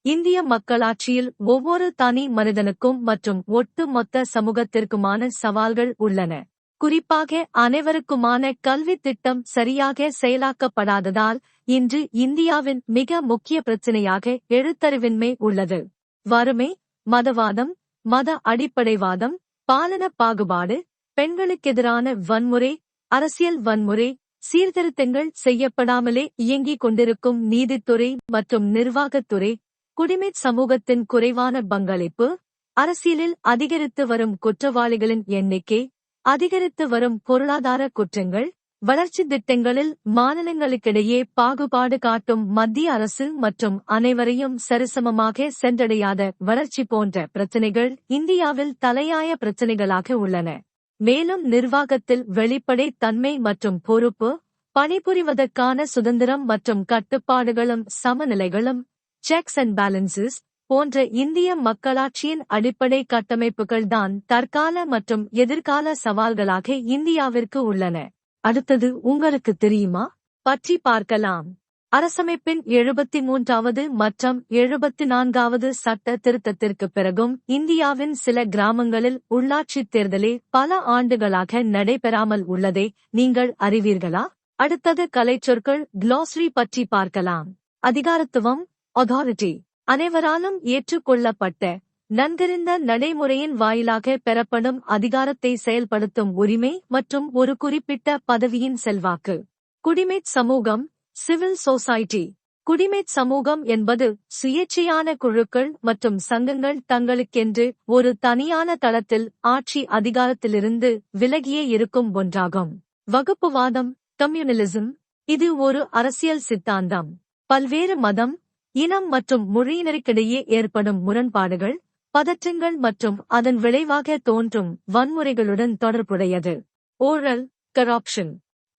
இந்திய மக்களாட்சியில் ஒவ்வொரு தனி மனிதனுக்கும் மற்றும் ஒட்டுமொத்த சமூகத்திற்குமான சவால்கள் உள்ளன. குறிப்பாக அனைவருக்குமான கல்வி திட்டம் சரியாக செயலாக்கப்படாததால் இன்று இந்தியாவின் மிக முக்கிய பிரச்சினையாக எழுத்தறிவின்மை உள்ளது. வறுமை, மதவாதம், மத அடிப்படைவாதம், பாலின பாகுபாடு, பெண்களுக்கெதிரான வன்முறை, அரசியல் வன்முறை, சீர்திருத்தங்கள் செய்யப்படாமலே இயங்கிக் கொண்டிருக்கும் நீதித்துறை மற்றும் நிர்வாகத்துறை, குடிமைச் சமூகத்தின் குறைவான பங்களிப்பு, அரசியலில் அதிகரித்து வரும் குற்றவாளிகளின் எண்ணிக்கை, அதிகரித்து வரும் பொருளாதார குற்றங்கள், வளர்ச்சி திட்டங்களில் மாநிலங்களுக்கிடையே பாகுபாடு காட்டும் மத்திய அரசு மற்றும் அனைவரையும் சரிசமமாக சென்றடையாத வளர்ச்சி போன்ற பிரச்சினைகள் இந்தியாவில் தலையாய பிரச்சினைகளாக உள்ளன. மேலும் நிர்வாகத்தில் வெளிப்படைத் தன்மை மற்றும் பொறுப்பு, பணிபுரிவதற்கான சுதந்திரம் மற்றும் கட்டுப்பாடுகளும் சமநிலைகளும், செக்ஸ் அண்ட் பேலன்சஸ் போன்ற இந்திய மக்களாட்சியின் அடிப்படை கட்டமைப்புகள்தான் தற்கால மற்றும் எதிர்கால சவால்களாக இந்தியாவிற்கு உள்ளன. அடுத்தது உங்களுக்கு தெரியுமா பற்றி பார்க்கலாம். அரசமைப்பின் 73வது மற்றும் 74வது சட்ட திருத்தத்திற்கு பிறகும் இந்தியாவின் சில கிராமங்களில் உள்ளாட்சித் தேர்தலே பல ஆண்டுகளாக நடைபெறாமல் உள்ளதை நீங்கள் அறிவீர்களா? அடுத்தது கலைச்சொற்கள் குளோசரி பற்றி பார்க்கலாம். அதிகாரத்துவம், அதாரிட்டி, அனைவராலும் ஏற்றுக்கொள்ளப்பட்ட நன்கறிந்த நடைமுறையின் வாயிலாக பெறப்படும் அதிகாரத்தை செயல்படுத்தும் உரிமை மற்றும் ஒரு குறிப்பிட்ட பதவியின் செல்வாக்கு. குடிமைச் சமூகம், சிவில் சொசைட்டி. குடிமைச் சமூகம் என்பது சுயேட்சையான குழுக்கள் மற்றும் சங்கங்கள் தங்களுக்கென்று ஒரு தனியான தளத்தில் ஆட்சி அதிகாரத்திலிருந்து விலகியே இருக்கும் ஒன்றாகும். வகுப்புவாதம், கம்யூனலிசம். இது ஒரு அரசியல் சித்தாந்தம். பல்வேறு மதம், இனம் மற்றும் மொழியினருக்கிடையே ஏற்படும் முரண்பாடுகள், பதற்றங்கள் மற்றும் அதன் விளைவாக தோன்றும் வன்முறைகளுடன் தொடர்புடையது. ஊழல், கரப்ஷன்.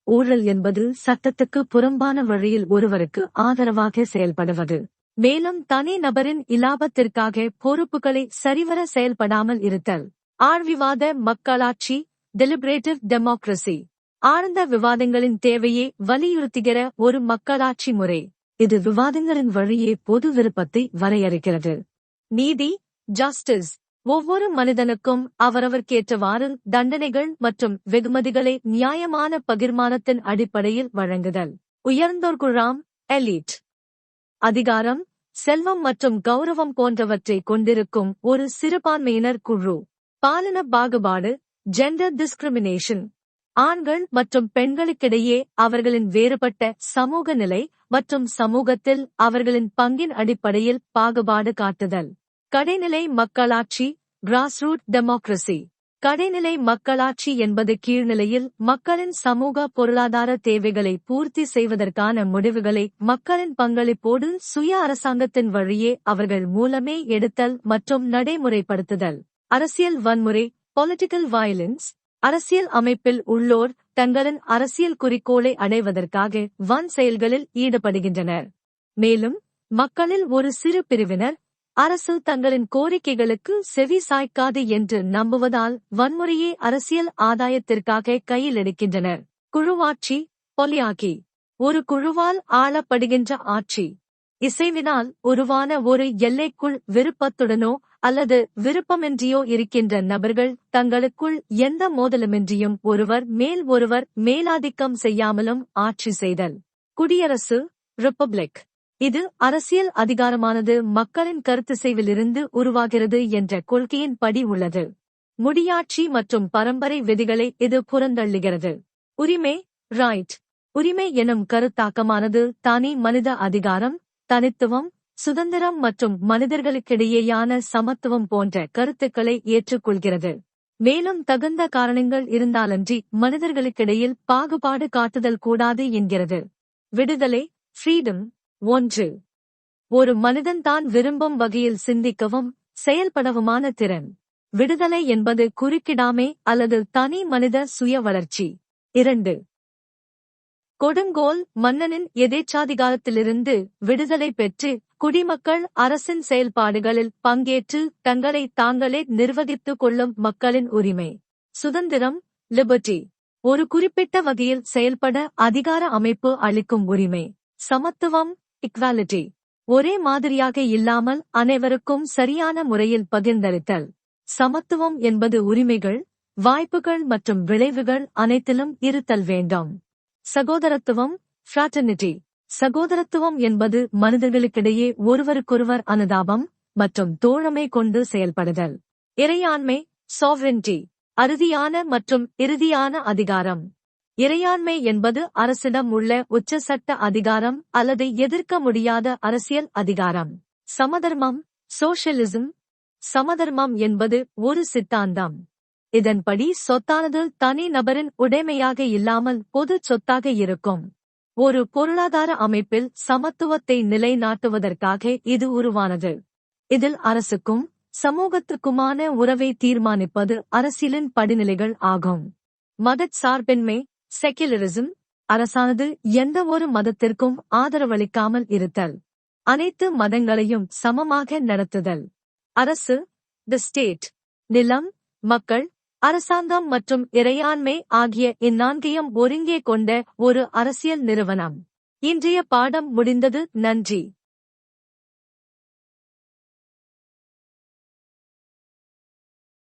ஊழல் என்பது சட்டத்துக்கு புறம்பான வழியில் ஒருவருக்கு ஆதரவாக செயல்படுவது. மேலும் தனி நபரின் இலாபத்திற்காக பொறுப்புகளை சரிவர செயல்படாமல் இருத்தல். ஆழ்விவாத மக்களாட்சி, டெலிபரேட்டிவ் டெமோக்ரசி. ஆழ்ந்த விவாதங்களின் தேவையை வலியுறுத்துகிற ஒரு மக்களாட்சி முறை. இது விவாதங்களின் வழியே பொது விருப்பத்தை வரையறுக்கிறது. நீதி, ஜஸ்டிஸ். ஒவ்வொரு மனிதனுக்கும் அவரவர்க்கேற்றவாறு தண்டனைகள் மற்றும் வெகுமதிகளை நியாயமான பகிர்மானத்தின் அடிப்படையில் வழங்குதல். உயர்ந்தோர்குழாம், எலீட். அதிகாரம், செல்வம் மற்றும் கௌரவம் போன்றவற்றை கொண்டிருக்கும் ஒரு சிறுபான்மையினர் குழு. பாலின பாகுபாடு, ஜெண்டர் டிஸ்கிரிமினேஷன். ஆண்கள் மற்றும் பெண்களுக்கிடையே அவர்களின் வேறுபட்ட சமூக நிலை மற்றும் சமூகத்தில் அவர்களின் பங்கின் அடிப்படையில் பாகுபாடு காட்டுதல். கடைநிலை மக்களாட்சி, கிராஸ்ரூட் டெமோக்ரசி. கடைநிலை மக்களாட்சி என்பது கீழ்நிலையில் மக்களின் சமூக பொருளாதார தேவைகளை பூர்த்தி செய்வதற்கான முடிவுகளை மக்களின் பங்களிப்போடு சுய அரசாங்கத்தின் வழியே அவர்கள் மூலமே எடுத்தல் மற்றும் நடைமுறைப்படுத்துதல். அரசியல் வன்முறை, பொலிட்டிக்கல் வயலன்ஸ். அரசியல் அமைப்பில் உள்ளோர் தங்களின் அரசியல் குறிக்கோளை அடைவதற்காக வன் செயல்களில் ஈடுபடுகின்றனர். மேலும் மக்களில் ஒரு சிறு பிரிவினர் அரசு தங்களின் கோரிக்கைகளுக்கு செவி சாய்க்காது என்று நம்புவதால் வன்முறையை அரசியல் ஆதாயத்திற்காக கையில் எடுக்கின்றனர். குழுவாட்சி, பொலியாக்கி. ஒரு குழுவால் ஆளப்படுகின்ற ஆட்சி. இசைவினால் உருவான ஒரு எல்லைக்குள் விருப்பத்துடனோ அல்லது விருப்பமின்றியோ இருக்கின்ற நபர்கள் தங்களுக்குள் எந்த மோதலுமின்றியும் ஒருவர் மேல் ஒருவர் மேலாதிக்கம் செய்யாமலும் ஆட்சி செய்தல். குடியரசு, ரிப்பப்ளிக். இது அரசியல் அதிகாரமானது மக்களின் கருத்திசைவிலிருந்து உருவாகிறது என்ற கொள்கையின்படி உள்ளது. முடியாட்சி மற்றும் பரம்பரை விதிகளை இது புறந்தள்ளுகிறது. உரிமை, ரைட். உரிமை எனும் கருத்தாக்கமானது தானே மனித அதிகாரம், தனித்துவம், சுதந்திரம் மற்றும் மனிதர்களுக்கிடையேயான சமத்துவம் போன்ற கருத்துக்களை ஏற்றுக்கொள்கிறது. மேலும் தகுந்த காரணங்கள் இருந்தாலன்றி மனிதர்களுக்கிடையில் பாகுபாடு காட்டுதல் கூடாது என்கிறது. விடுதலை, ஃப்ரீடம். 1. ஒரு மனிதன் தான் விரும்பும் வகையில் சிந்திக்கவும் செயல்படவுமான திறன். விடுதலை என்பது குறுக்கிடாமை அல்லது தனி மனித சுய வளர்ச்சி. 2. கொடுங்கோல் மன்னனின் எதேச்சாதிகாரத்திலிருந்து விடுதலை பெற்று குடிமக்கள் அரசின் செயல்பாடுகளில் பங்கேற்று தங்களை தாங்களே நிர்வகித்துக் கொள்ளும் மக்களின் உரிமை. சுதந்திரம், லிபர்ட்டி. ஒரு குறிப்பிட்ட வகையில் செயல்பட அதிகார அமைப்பு அளிக்கும் உரிமை. சமத்துவம், இக்வாலிட்டி. ஒரே மாதிரியாக இல்லாமல் அனைவருக்கும் சரியான முறையில் பகிர்ந்தளித்தல். சமத்துவம் என்பது உரிமைகள், வாய்ப்புகள் மற்றும் விளைவுகள் அனைத்திலும் இருத்தல் வேண்டும். சகோதரத்துவம், ஃப்ராட்டர்னிட்டி. சகோதரத்துவம் என்பது மனிதர்களுக்கிடையே ஒருவருக்கொருவர் அனுதாபம் மற்றும் தோழமை கொண்டு செயல்படுதல். இறையாண்மை, சாவரின்டி. அறுதியான மற்றும் இறுதியான அதிகாரம். இறையாண்மை என்பது அரசிடம் உள்ள உச்ச சட்ட அதிகாரம் அல்லது எதிர்க்க முடியாத அரசியல் அதிகாரம். சமதர்மம், சோஷலிசம். சமதர்மம் என்பது ஒரு சித்தாந்தம். இதன்படி சொத்தானது தனி நபரின் உடைமையாக இல்லாமல் பொது சொத்தாக இருக்கும். ஒரு பொருளாதார அமைப்பில் சமத்துவத்தை நிலைநாட்டுவதற்காக இது உருவானது. இதில் அரசுக்கும் சமூகத்துக்குமான உறவை தீர்மானிப்பது அரசியலின் படிநிலைகள் ஆகும். மதச்சார்பின்மை, செக்யுலரிசம், அரசானது எந்த ஒரு மதத்திற்கும் ஆதரவளிக்காமல் இருத்தல். அனைத்து மதங்களையும் சமமாக நடத்துதல். அரசு, தி ஸ்டேட். நிலம், மக்கள், அரசாங்கம் மற்றும் இறையாண்மை ஆகிய இந்நான்கையும் ஒருங்கே கொண்ட ஒரு அரசியல் நிறுவனம். இன்றைய பாடம் முடிந்தது. நன்றி.